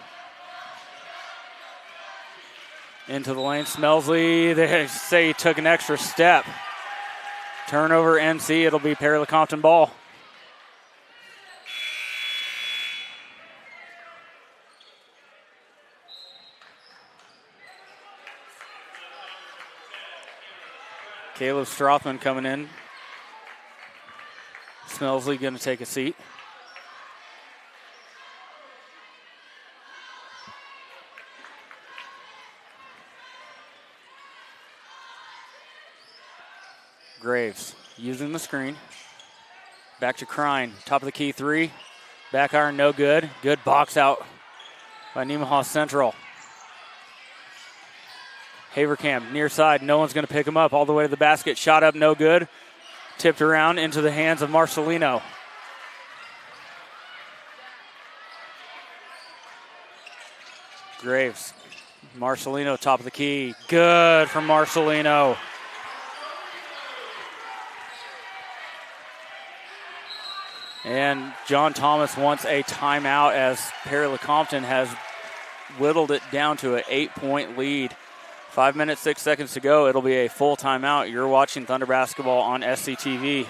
Into the lane, Smelsley, they say he took an extra step. Turnover NC, it'll be Perry-Lecompton ball. Caleb Strothman coming in. Smelsley going to take a seat. Graves using the screen. Back to Crine. Top of the key three. Back iron, no good. Good box out by Nemaha Central. Haverkamp near side. No one's going to pick him up. All the way to the basket. Shot up, no good. Tipped around into the hands of Marcelino. Graves. Marcelino, top of the key. Good from Marcelino. And John Thomas wants a timeout as Perry-Lecompton has whittled it down to an 8-point lead. 5 minutes, 6 seconds to go. It'll be a full timeout. You're watching Thunder Basketball on SCTV.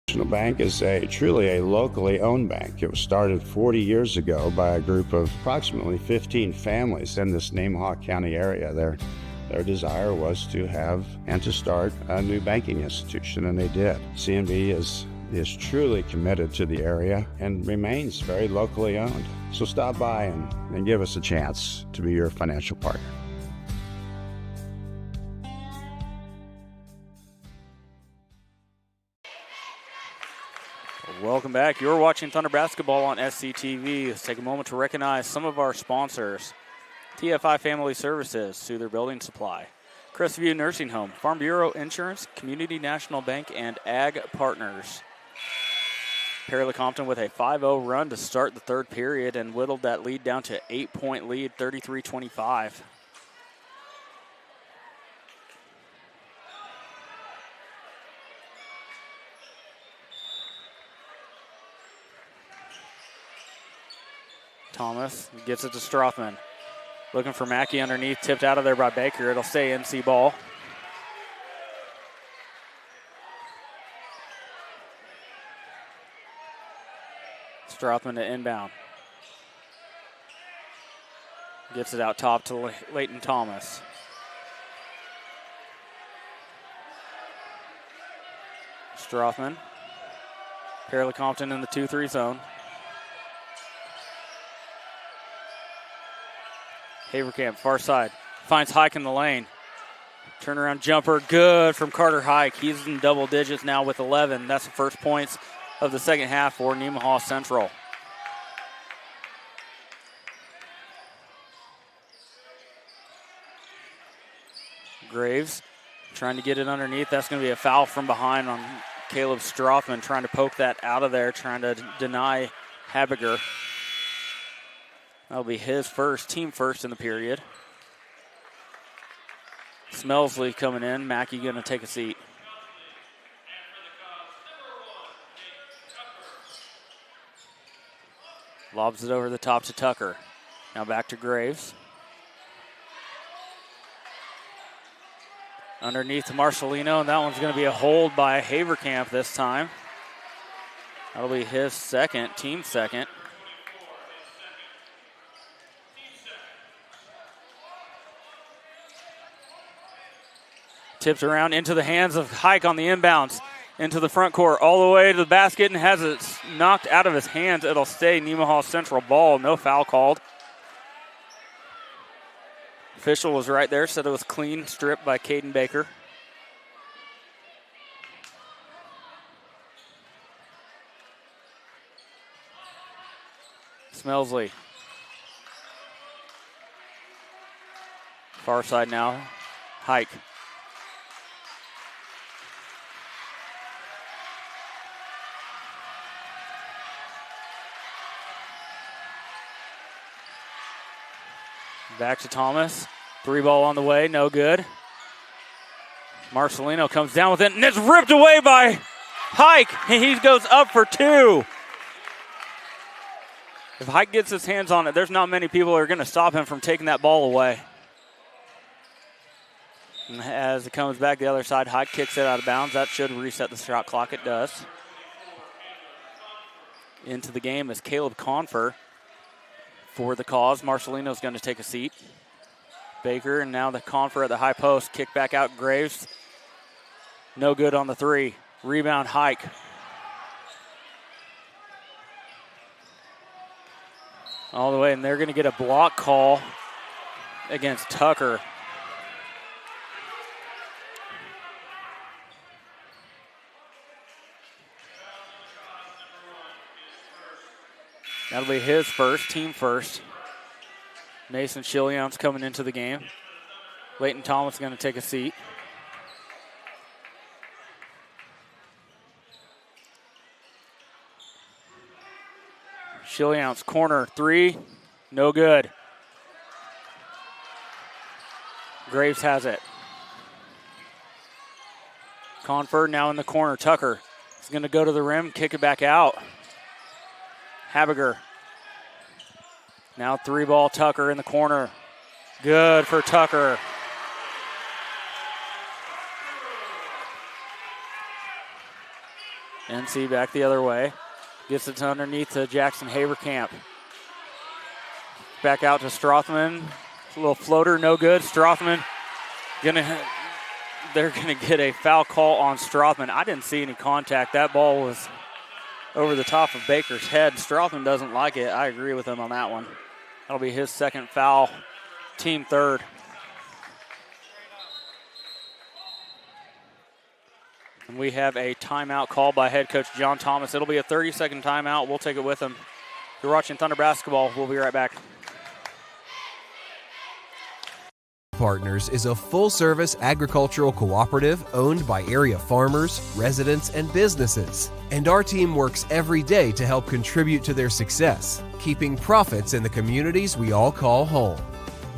National Bank is truly a locally owned bank. It was started 40 years ago by a group of approximately 15 families in this Nemaha County area. Their desire was to have and to start a new banking institution, and they did. CNB is truly committed to the area and remains very locally owned. So stop by and give us a chance to be your financial partner. Welcome back. You're watching Thunder Basketball on SCTV. Let's take a moment to recognize some of our sponsors. TFI Family Services, Souther Building Supply, Crestview Nursing Home, Farm Bureau Insurance, Community National Bank, and Ag Partners. Perry-Lecompton with a 5-0 run to start the third period and whittled that lead down to 8-point lead, 33-25. Thomas gets it to Strothman. Looking for Mackey underneath, tipped out of there by Baker. It'll stay NC ball. Strothman to inbound. Gets it out top to Leighton Thomas. Strothman. Perry-Lecompton in the 2-3 zone. Haverkamp, far side, finds Hike in the lane. Turnaround jumper, good from Carter Hike. He's in double digits now with 11. That's the first points of the second half for Nemaha Central. Graves trying to get it underneath. That's going to be a foul from behind on Caleb Strothman, trying to poke that out of there, trying to deny Habiger. That'll be his first, team first in the period. Smelsley coming in. Mackey going to take a seat. Lobs it over the top to Tucker. Now back to Graves. Underneath to Marcelino, and that one's going to be a hold by Haverkamp this time. That'll be his second, team second. Tips around into the hands of Hike on the inbounds. Into the front court, all the way to the basket, and has it knocked out of his hands. It'll stay Nemaha Central ball. No foul called. Official was right there, said it was clean, stripped by Caden Baker. Smelsley. Far side now. Hike. Back to Thomas. 3-ball on the way, no good. Marcelino comes down with it, and it's ripped away by Hike. He goes up for two. If Hike gets his hands on it, there's not many people who are going to stop him from taking that ball away. And as it comes back the other side, Hike kicks it out of bounds. That should reset the shot clock. It does. Into the game is Caleb Confer for the Kaws. Marcelino's going to take a seat. Baker, and now the Confer at the high post. Kick back out, Graves. No good on the three. Rebound, Hike. All the way, and they're going to get a block call against Tucker. That'll be his first, team first. Mason Chilian's coming into the game. Leighton Thomas is going to take a seat. Chilian's corner three, no good. Graves has it. Confer now in the corner. Tucker is going to go to the rim, kick it back out. Habiger. Now three ball, Tucker in the corner. Good for Tucker. NC back the other way. Gets it underneath to Jackson Haberkamp. Back out to Strothman. A little floater, no good. Strothman, they're going to get a foul call on Strothman. I didn't see any contact. That ball was over the top of Baker's head. Strothman doesn't like it. I agree with him on that one. That'll be his second foul, team third. And we have a timeout called by head coach John Thomas. It'll be a 30-second timeout. We'll take it with him. You're watching Thunder Basketball. We'll be right back. Partners is a full-service agricultural cooperative owned by area farmers, residents, and businesses. And our team works every day to help contribute to their success, keeping profits in the communities we all call home.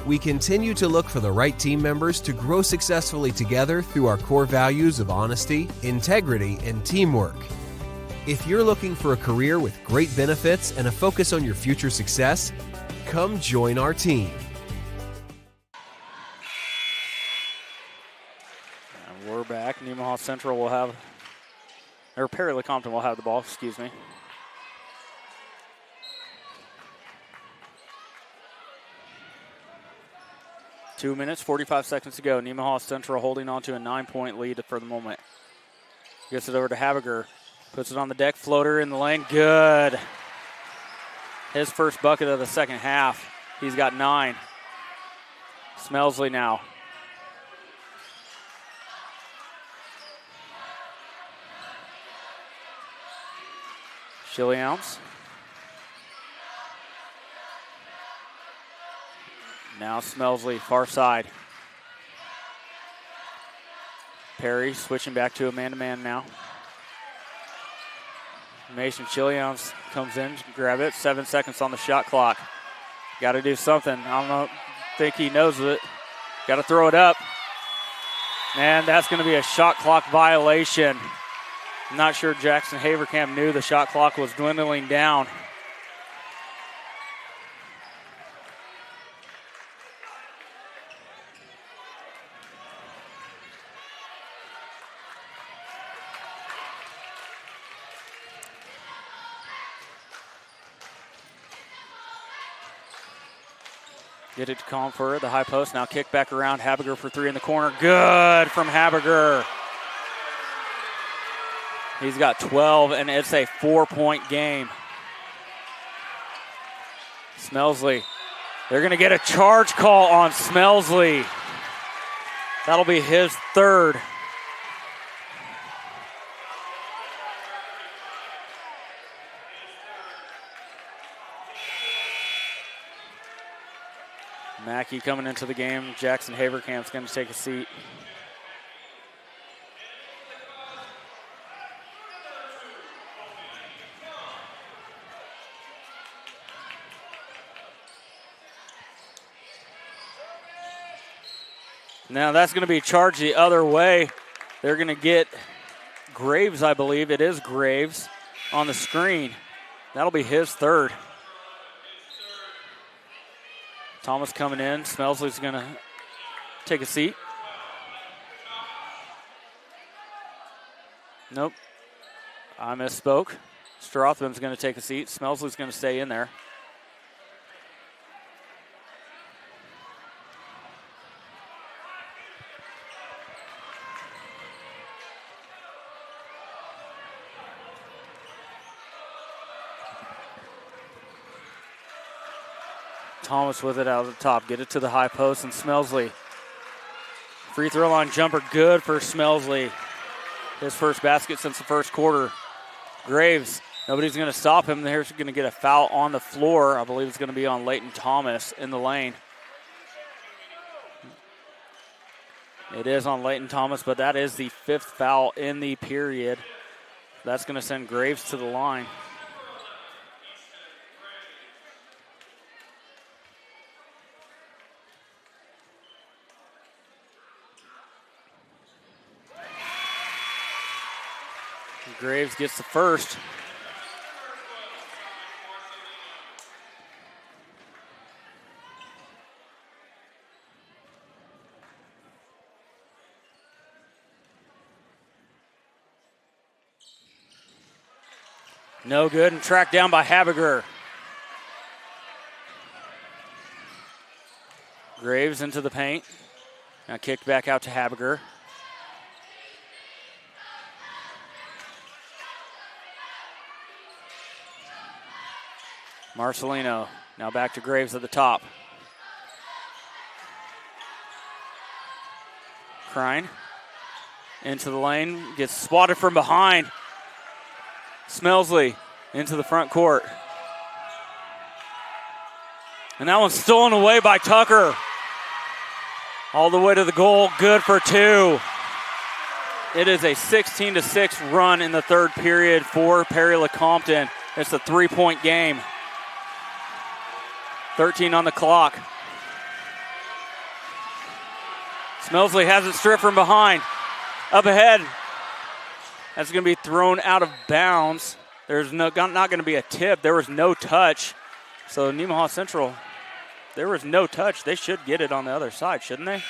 We continue to look for the right team members to grow successfully together through our core values of honesty, integrity, and teamwork. If you're looking for a career with great benefits and a focus on your future success, come join our team. And we're back. Nemaha Central will have, or Perry-Lecompton will have the ball, excuse me. Two minutes, 45 seconds to go. Nemaha Central holding on to a 9-point lead for the moment. Gets it over to Habiger. Puts it on the deck, floater in the lane. Good. His first bucket of the second half. He's got 9. Smelsley now. Chilians. Now Smelsley, far side. Perry switching back to a man-to-man now. Mason Chilians comes in, grab it. 7 seconds on the shot clock. Got to do something. I don't think he knows it. Got to throw it up. And that's going to be a shot clock violation. I'm not sure Jackson Haverkamp knew the shot clock was dwindling down. Get it to Confer, the high post. Now kick back around. Habiger for 3 in the corner. Good from Habiger. He's got 12, and it's a 4-point game. Smelsley. They're going to get a charge call on Smelsley. That'll be his third. Mackey coming into the game. Jackson Haverkamp's going to take a seat. Now that's going to be charged the other way. They're going to get Graves, I believe. It is Graves on the screen. That'll be his third. Thomas coming in. Smelsley's going to take a seat. Nope. I misspoke. Strothman's going to take a seat. Smelsley's going to stay in there. Thomas with it out of the top. Get it to the high post, and Smelsley. Free throw line jumper good for Smelsley. His first basket since the first quarter. Graves, nobody's going to stop him. There's going to get a foul on the floor. I believe it's going to be on Leighton Thomas in the lane. It is on Leighton Thomas, but that is the 5th foul in the period. That's going to send Graves to the line. Graves gets the first. No good, and tracked down by Habiger. Graves into the paint. Now kicked back out to Habiger. Marcelino now back to Graves at the top. Krein into the lane, gets swatted from behind. Smelsley into the front court. And that one's stolen away by Tucker. All the way to the goal, good for 2. It is a 16-6 run in the third period for Perry-Lecompton. It's a 3-point game. 13 on the clock. Smelsley has it stripped from behind. Up ahead. That's going to be thrown out of bounds. There's not going to be a tip. There was no touch. So Nemaha Central, there was no touch. They should get it on the other side, shouldn't they?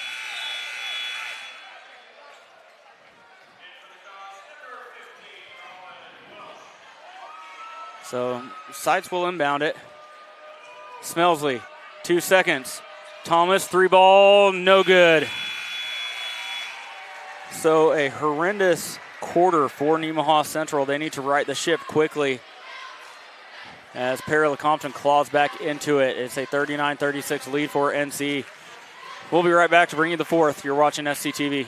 So Sites will inbound it. Smelsley, 2 seconds. Thomas, 3-ball, no good. So a horrendous quarter for Nemaha Central. They need to right the ship quickly as Perry-Lecompton claws back into it. It's a 39-36 lead for NC. We'll be right back to bring you the fourth. You're watching SCTV.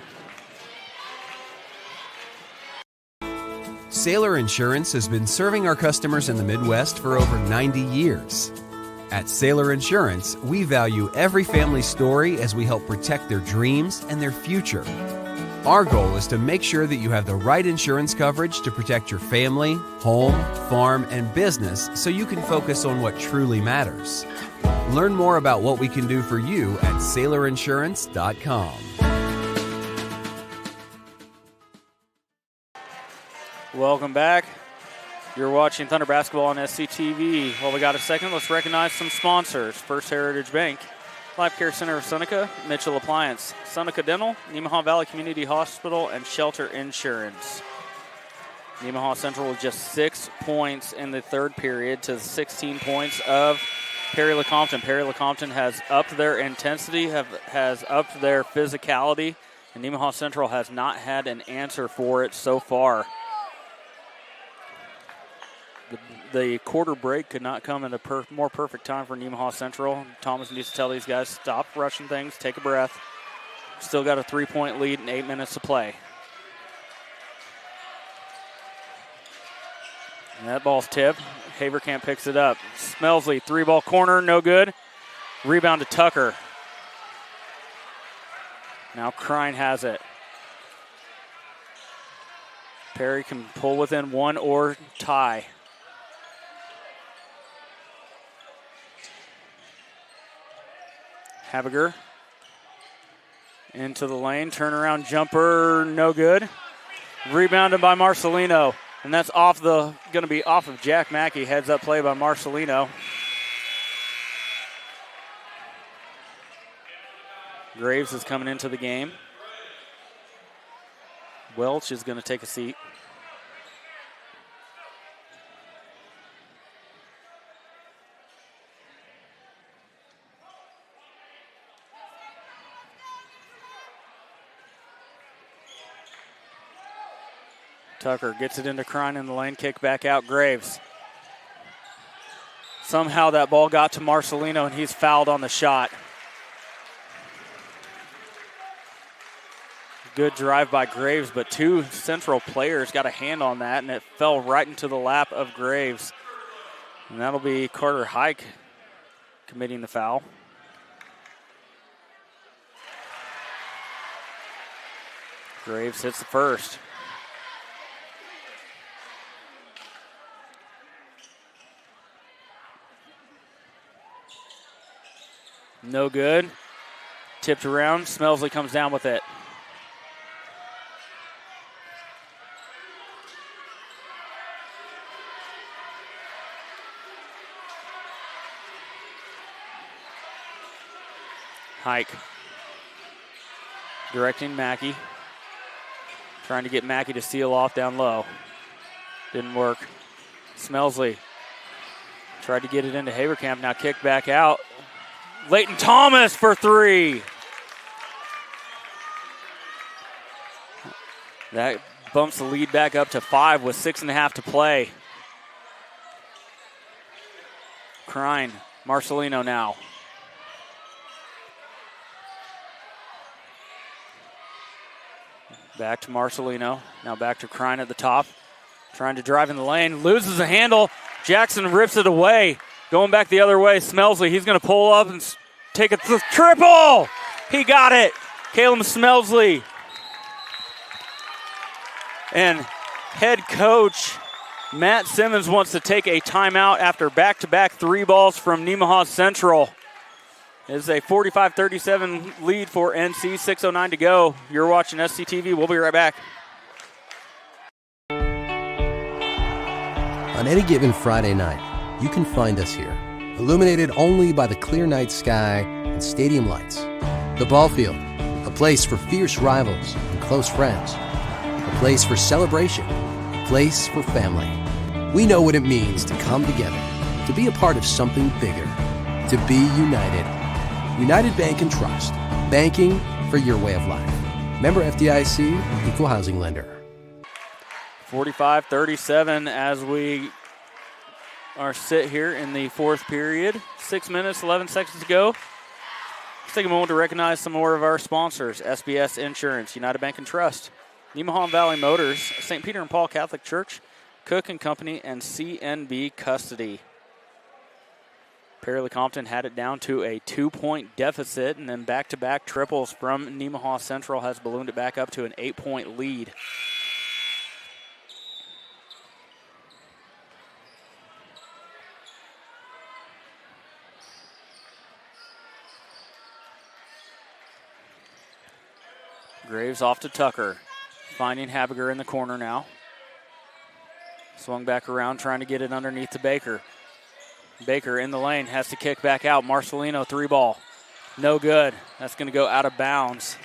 Sailor Insurance has been serving our customers in the Midwest for over 90 years. At Sailor Insurance, we value every family story as we help protect their dreams and their future. Our goal is to make sure that you have the right insurance coverage to protect your family, home, farm, and business so you can focus on what truly matters. Learn more about what we can do for you at SailorInsurance.com. Welcome back. You're watching Thunder Basketball on SCTV. Well, we got a second. Let's recognize some sponsors. First Heritage Bank, Life Care Center of Seneca, Mitchell Appliance, Seneca Dental, Nemaha Valley Community Hospital, and Shelter Insurance. Nemaha Central with just 6 points in the third period to 16 points of Perry-Lecompton. Perry-Lecompton has upped their intensity, has upped their physicality, and Nemaha Central has not had an answer for it so far. The quarter break could not come at a more perfect time for Nemaha Central. Thomas needs to tell these guys, stop rushing things, take a breath. Still got a 3-point lead and 8 minutes to play. And that ball's tipped. Haverkamp picks it up. Smelsley, 3-ball corner, no good. Rebound to Tucker. Now Krein has it. Perry can pull within one or tie. Habiger into the lane, turnaround jumper, no good. Rebounded by Marcelino, and that's going to be off of Jack Mackey. Heads up play by Marcelino. Graves is coming into the game. Welch is going to take a seat. Tucker gets it into Krein in the lane, kick back out, Graves. Somehow that ball got to Marcelino, and he's fouled on the shot. Good drive by Graves, but two Central players got a hand on that, and it fell right into the lap of Graves. And that'll be Carter Hike committing the foul. Graves hits the first. No good. Tipped around. Smelsley comes down with it. Hike. Directing Mackey. Trying to get Mackey to seal off down low. Didn't work. Smelsley tried to get it into Haverkamp. Now kicked back out. Leighton Thomas for three. That bumps the lead back up to 5 with 6.5 to play. Crine, Marcelino now. Back to Marcelino. Now back to Crine at the top. Trying to drive in the lane. Loses the handle. Jackson rips it away. Going back the other way. Smelsley. He's going to pull up and take a triple. He got it. Caleb Smelsley. And head coach Matt Simmons wants to take a timeout after back-to-back three balls from Nemaha Central. It's a 45-37 lead for NC, 6:09 to go. You're watching SCTV. We'll be right back. On any given Friday night, you can find us here, illuminated only by the clear night sky and stadium lights. The ball field, a place for fierce rivals and close friends. A place for celebration, a place for family. We know what it means to come together, to be a part of something bigger, to be united. United Bank and Trust. Banking for your way of life. Member FDIC, Equal Housing Lender. 45-37 as we are sit here in the fourth period. 6 minutes, 11 seconds to go. Let's take a moment to recognize some more of our sponsors. SBS Insurance, United Bank and Trust, Nemaha Valley Motors, St. Peter and Paul Catholic Church, Cook and Company, and CNB Custody. Perry-Lecompton had it down to a 2-point deficit, and then back-to-back triples from Nemaha Central has ballooned it back up to an 8-point lead. Graves off to Tucker, finding Habiger in the corner now. Swung back around, trying to get it underneath to Baker. Baker in the lane, has to kick back out. Marcelino, three ball. No good. That's going to go out of bounds.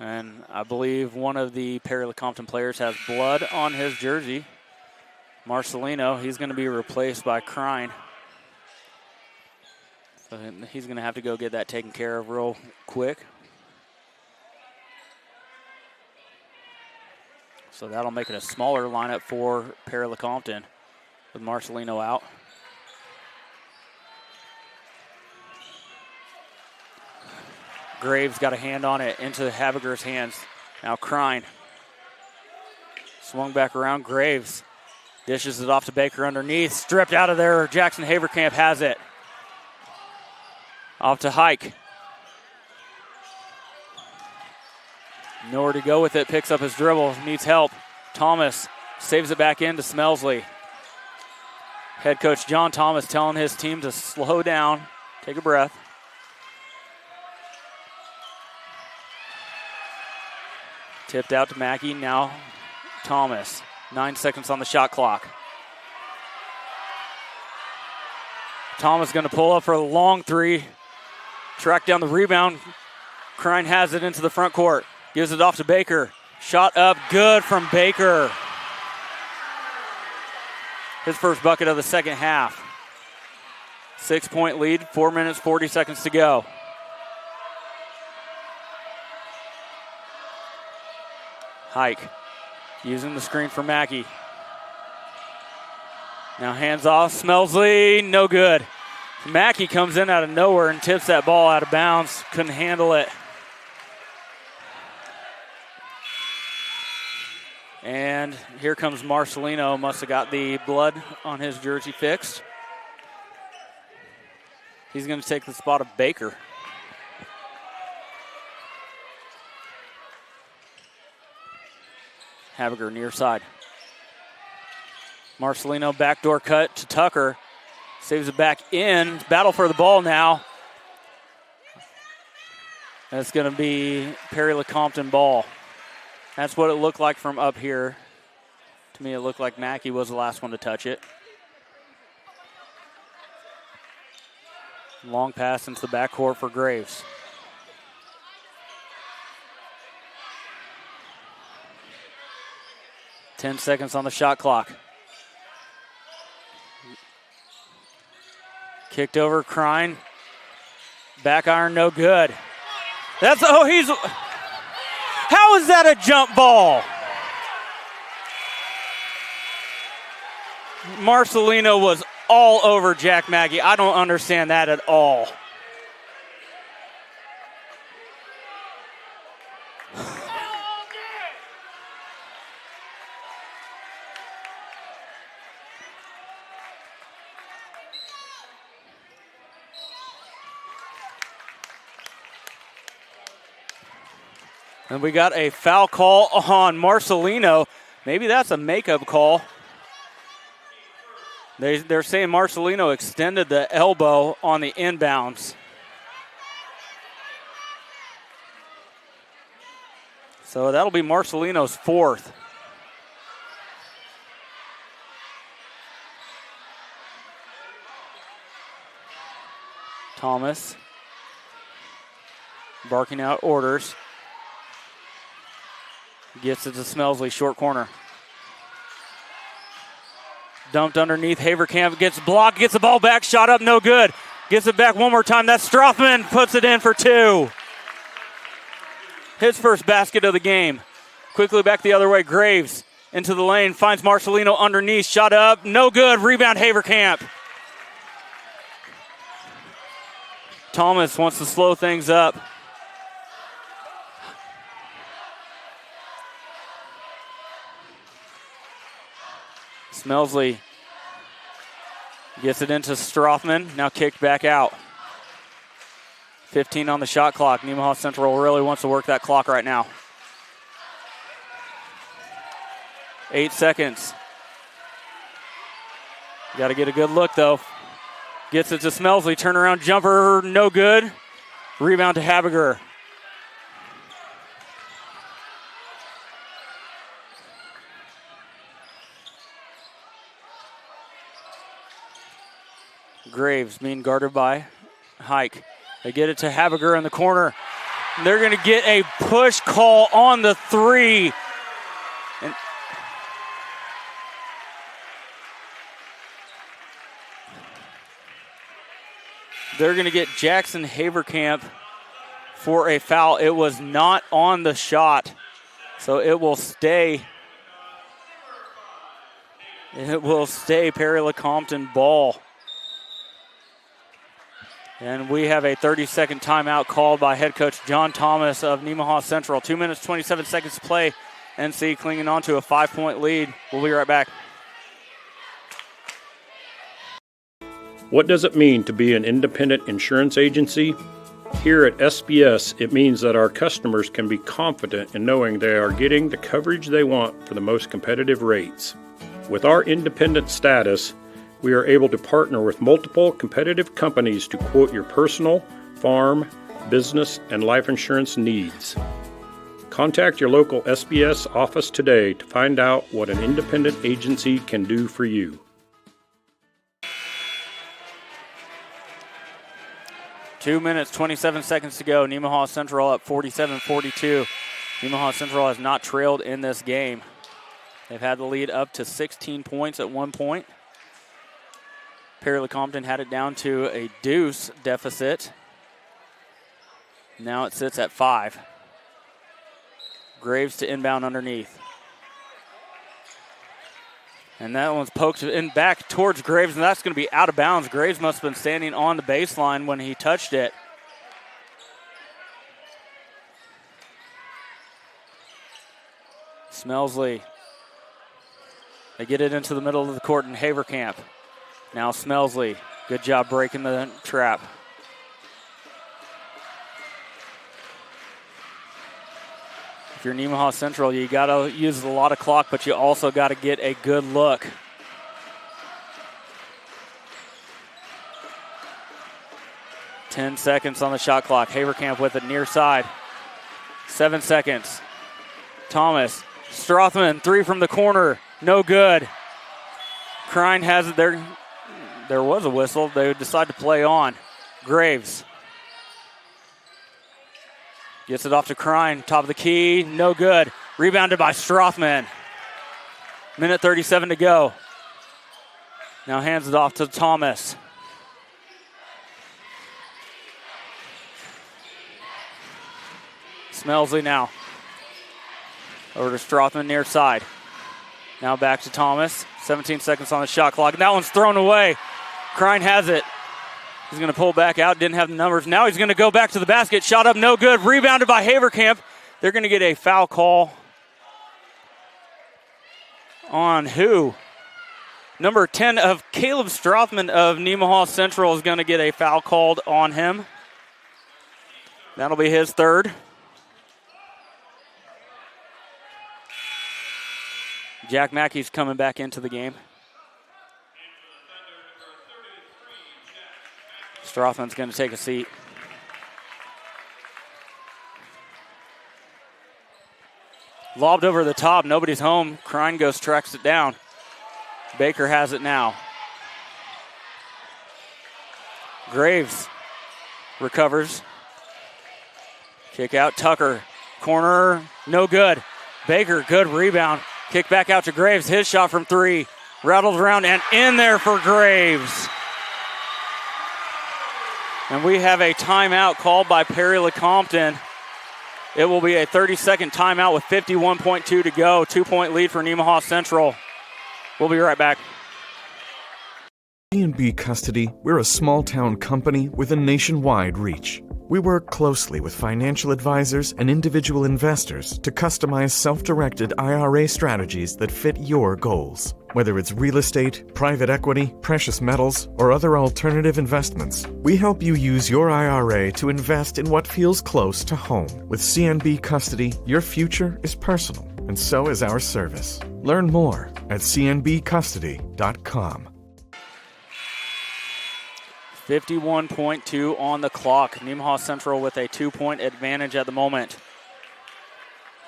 And I believe one of the Perry-Lecompton players has blood on his jersey. Marcelino, he's going to be replaced by Crine. So he's going to have to go get that taken care of real quick. So that'll make it a smaller lineup for Perry-Lecompton with Marcelino out. Graves got a hand on it into Habiger's hands. Now Crine. Swung back around. Graves dishes it off to Baker underneath. Stripped out of there. Jackson Haverkamp has it. Off to Hike. Nowhere to go with it. Picks up his dribble. Needs help. Thomas saves it back in to Smelsley. Head coach John Thomas telling his team to slow down. Take a breath. Tipped out to Mackey. Now Thomas. 9 seconds on the shot clock. Thomas going to pull up for a long three. Track down the rebound. Crine has it into the front court. Gives it off to Baker. Shot up good from Baker. His first bucket of the second half. 6-point lead, 4 minutes, 40 seconds to go. Hike using the screen for Mackey. Now hands off, Smelsley, no good. Mackey comes in out of nowhere and tips that ball out of bounds. Couldn't handle it. And here comes Marcelino. Must have got the blood on his jersey fixed. He's going to take the spot of Baker. Habiger near side. Marcelino backdoor cut to Tucker. Saves it back in. Battle for the ball now. That's going to be Perry-Lecompton ball. That's what it looked like from up here. To me, it looked like Mackey was the last one to touch it. Long pass into the backcourt for Graves. Ten seconds on the shot clock. Kicked over, Crine. Back iron, no good. How is that a jump ball? Marcelino was all over Jack Mackey. I don't understand that at all. And we got a foul call on Marcelino. Maybe that's a makeup call. They're saying Marcelino extended the elbow on the inbounds. So that'll be Marcelino's fourth. Thomas barking out orders. Gets it to Smelsley, short corner. Dumped underneath, Haverkamp gets blocked, gets the ball back, shot up, no good. Gets it back one more time, that's Strothman, puts it in for two. His first basket of the game. Quickly back the other way, Graves into the lane, finds Marcelino underneath, shot up, no good, rebound Haverkamp. Thomas wants to slow things up. Smelsley gets it into Strothman, now kicked back out. 15 on the shot clock. Nemaha Central really wants to work that clock right now. 8 seconds. Got to get a good look though. Gets it to Smelsley, turnaround jumper, no good. Rebound to Habiger. Graves being guarded by Hike. They get it to Habiger in the corner. They're going to get a push call on the three. And they're going to get Jackson Haverkamp for a foul. It was not on the shot, so it will stay. It will stay Perry-Lecompton ball. And we have a 30-second timeout called by head coach John Thomas of Nemaha Central. 2 minutes, 27 seconds to play. NC clinging on to a 5-point lead. We'll be right back. What does it mean to be an independent insurance agency? Here at SBS, it means that our customers can be confident in knowing they are getting the coverage they want for the most competitive rates. With our independent status, we are able to partner with multiple competitive companies to quote your personal, farm, business, and life insurance needs. Contact your local SBS office today to find out what an independent agency can do for you. 2 minutes, 27 seconds to go. Nemaha Central up 47-42. Nemaha Central has not trailed in this game. They've had the lead up to 16 points at one point. Perry-Lecompton had it down to a deuce deficit. Now it sits at 5. Graves to inbound underneath. And that one's poked in back towards Graves, and that's going to be out of bounds. Graves must have been standing on the baseline when he touched it. Smelsley. They get it into the middle of the court in Haverkamp. Now Smelsley. Good job breaking the trap. If you're Nemaha Central, you got to use a lot of clock, but you also got to get a good look. Ten seconds on the shot clock. Haverkamp with it near side. 7 seconds. Thomas. Strothman, three from the corner. No good. Crine has it there. There was a whistle. They decide to play on. Graves. Gets it off to Crine. Top of the key. No good. Rebounded by Strothman. Minute 37 to go. Now hands it off to Thomas. Smelsley now. Over to Strothman near side. Now back to Thomas. 17 seconds on the shot clock. And that one's thrown away. Crine has it. He's going to pull back out. Didn't have the numbers. Now he's going to go back to the basket. Shot up, no good. Rebounded by Haverkamp. They're going to get a foul call on who? Number 10 of Caleb Strothman of Nemaha Central is going to get a foul called on him. That'll be his third. Jack Mackey's coming back into the game. Strothman's going to take a seat. Lobbed over the top. Nobody's home. Crine goes, tracks it down. Baker has it now. Graves recovers. Kick out. Tucker. Corner. No good. Baker, good rebound. Kick back out to Graves. His shot from three. Rattles around and in there for Graves. And we have a timeout called by Perry-Lecompton. It will be a 30-second timeout with 51.2 to go. 2-point lead for Nemaha Central. We'll be right back. C&B Custody, we're a small-town company with a nationwide reach. We work closely with financial advisors and individual investors to customize self-directed IRA strategies that fit your goals. Whether it's real estate, private equity, precious metals, or other alternative investments, we help you use your IRA to invest in what feels close to home. With CNB Custody, your future is personal, and so is our service. Learn more at cnbcustody.com. 51.2 on the clock. Nemaha Central with a 2-point advantage at the moment.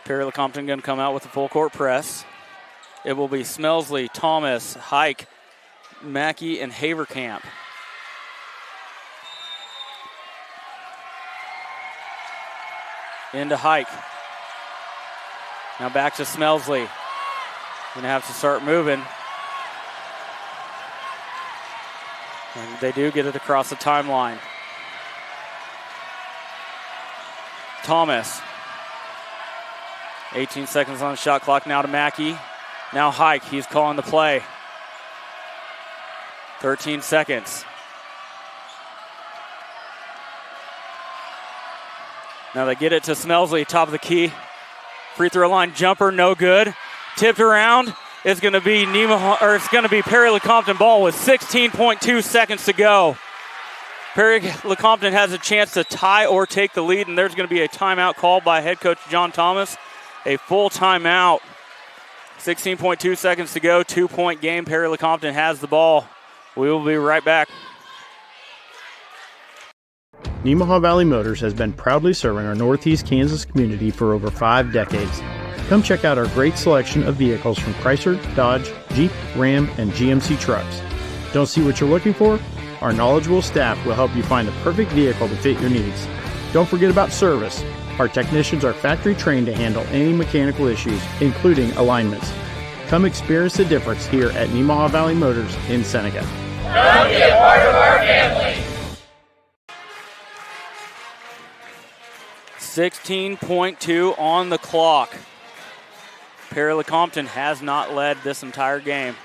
Perry-Lecompton going to come out with a full court press. It will be Smelsley, Thomas, Hike, Mackey, and Haverkamp. Into Hike. Now back to Smelsley. Going to have to start moving. And they do get it across the timeline. Thomas. 18 seconds on the shot clock now to Mackey. Now Hike, he's calling the play. 13 seconds. Now they get it to Smelsley, top of the key. Free throw line jumper, no good. Tipped around. It's going to be Perry-Lecompton ball with 16.2 seconds to go. Perry-Lecompton has a chance to tie or take the lead, and there's going to be a timeout called by head coach John Thomas. A full timeout. 16.2 seconds to go. 2-point game. Perry-Lecompton has the ball. We will be right back. Nemaha Valley Motors has been proudly serving our Northeast Kansas community for over 5 decades. Come check out our great selection of vehicles from Chrysler, Dodge, Jeep, Ram, and GMC trucks. Don't see what you're looking for? Our knowledgeable staff will help you find the perfect vehicle to fit your needs. Don't forget about service. Our technicians are factory trained to handle any mechanical issues, including alignments. Come experience the difference here at Nemaha Valley Motors in Seneca. Come be a part of our family. 16.2 on the clock. Perry-Lecompton has not led this entire game.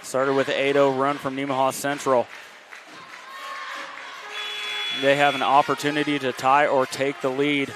Started with an 8-0 run from Nemaha Central. They have an opportunity to tie or take the lead.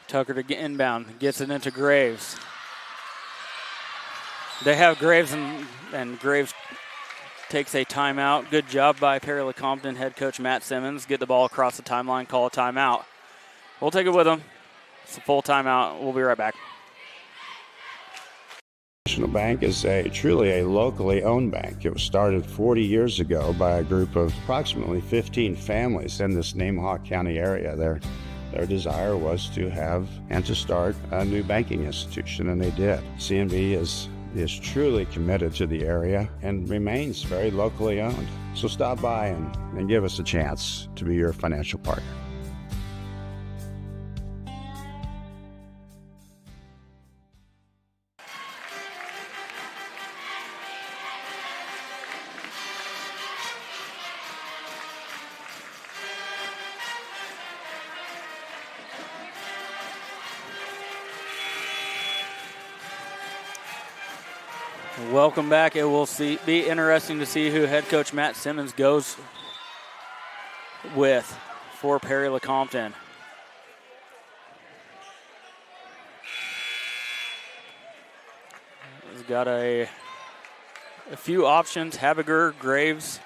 Tucker to get inbound, gets it into Graves. They have Graves, and Graves takes a timeout. Good job by Perry-Lecompton head coach Matt Simmons. Get the ball across the timeline, call a timeout. We'll take it with them. It's a full timeout. We'll be right back. National Bank is truly a locally owned bank. It was started 40 years ago by a group of approximately 15 families in this Nemaha County area. Their desire was to have and to start a new banking institution, and they did. CNB is truly committed to the area and remains very locally owned. So stop by and give us a chance to be your financial partner. Welcome back. It will be interesting to see who head coach Matt Simmons goes with for Perry-Lecompton. He's got a few options. Habiger, Graves,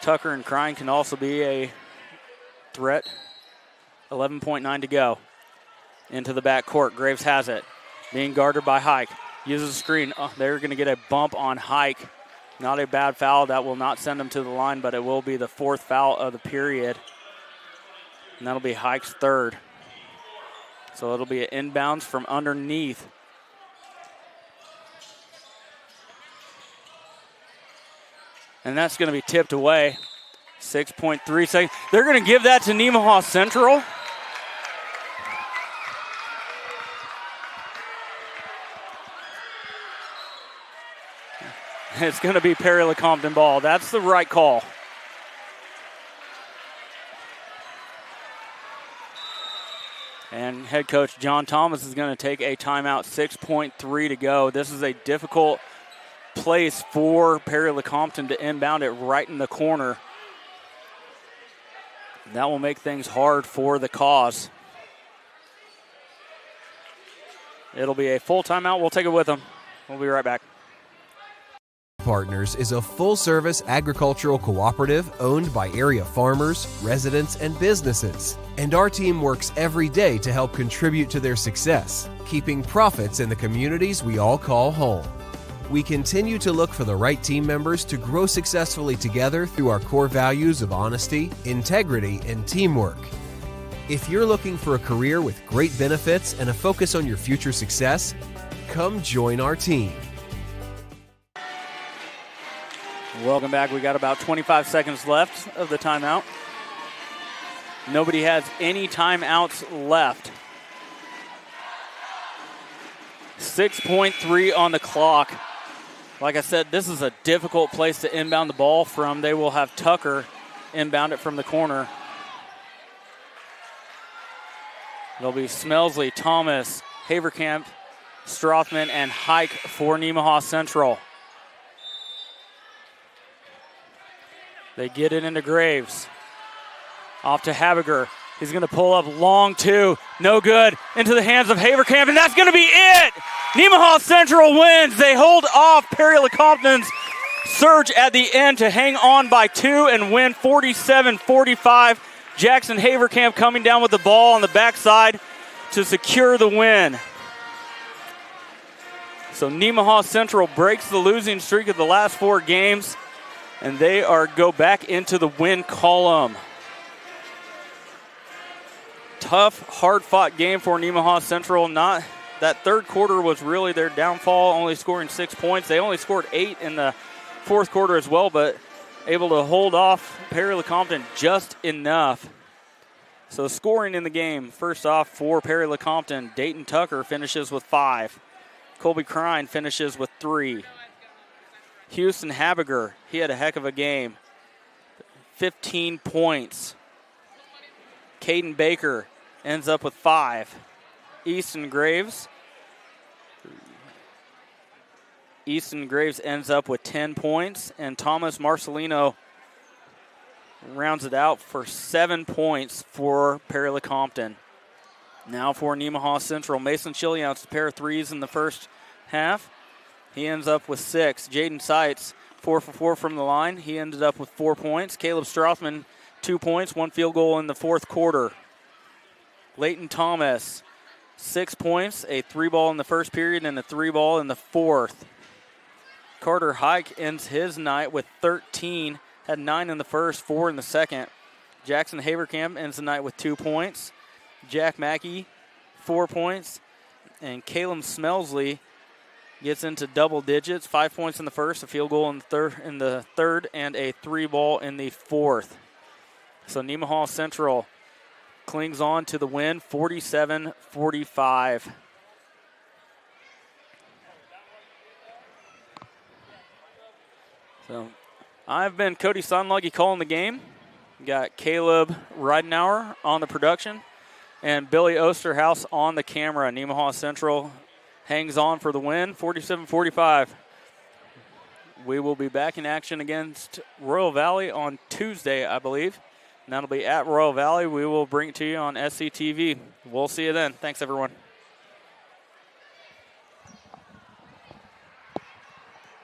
Tucker, and Crine can also be a threat. 11.9 to go. Into the backcourt. Graves has it. Being guarded by Hike. Uses a screen. Oh, they're going to get a bump on Hike. Not a bad foul. That will not send them to the line, but it will be the fourth foul of the period. And that'll be Hike's third. So it'll be an inbounds from underneath. And that's going to be tipped away. 6.3 seconds. They're going to give that to Nemaha Central. It's going to be Perry-Lecompton ball. That's the right call. And head coach John Thomas is going to take a timeout. 6.3 to go. This is a difficult place for Perry-Lecompton to inbound it right in the corner. That will make things hard for the Kaws. It'll be a full timeout. We'll take it with them. We'll be right back. Partners is a full-service agricultural cooperative owned by area farmers, residents, and businesses. And our team works every day to help contribute to their success, keeping profits in the communities we all call home. We continue to look for the right team members to grow successfully together through our core values of honesty, integrity, and teamwork. If you're looking for a career with great benefits and a focus on your future success, come join our team. Welcome back. We got about 25 seconds left of the timeout. Nobody has any timeouts left. 6.3 on the clock. Like I said, this is a difficult place to inbound the ball from. They will have Tucker inbound it from the corner. It'll be Smelsley, Thomas, Haverkamp, Strothman, and Hike for Nemaha Central. They get it into Graves. Off to Habiger. He's going to pull up long two. No good. Into the hands of Haverkamp, and that's going to be it. Nemaha Central wins. They hold off Perry-Lecompton's surge at the end to hang on by two and win 47-45. Jackson Haverkamp coming down with the ball on the backside to secure the win. So Nemaha Central breaks the losing streak of the last four games, and they go back into the win column. tough, hard-fought game for Nemaha Central. That third quarter was really their downfall, only scoring 6 points. They only scored 8 in the fourth quarter as well, but able to hold off Perry-Lecompton just enough. So scoring in the game, first off for Perry-Lecompton, Dayton Tucker finishes with 5. Colby Crine finishes with 3. Houston Habiger, he had a heck of a game. 15 points. Caden Baker ends up with 5. Easton Graves ends up with 10 points, and Thomas Marcelino rounds it out for 7 points for Perry-Lecompton. Now for Nemaha Central, Mason Chiliouts, a pair of threes in the first half. He ends up with 6. Jaden Seitz, 4 for 4 from the line. He ended up with 4 points. Caleb Strothman, 2 points, 1 field goal in the fourth quarter. Leighton Thomas, 6 points, a 3-ball in the first period and a 3-ball in the fourth. Carter Hike ends his night with 13, had 9 in the first, 4 in the second. Jackson Haverkamp ends the night with 2 points. Jack Mackey, 4 points. And Caleb Smelsley gets into double digits, 5 points in the first, a field goal in the third, and a 3-ball in the fourth. So Nemaha Central clings on to the win, 47-45. So I've been Cody Sonluggy calling the game. Got Caleb Ridenauer on the production and Billy Osterhaus on the camera. Nemaha Central hangs on for the win, 47-45. We will be back in action against Royal Valley on Tuesday, I believe. And that'll be at Royal Valley. We will bring it to you on SCTV. We'll see you then. Thanks, everyone.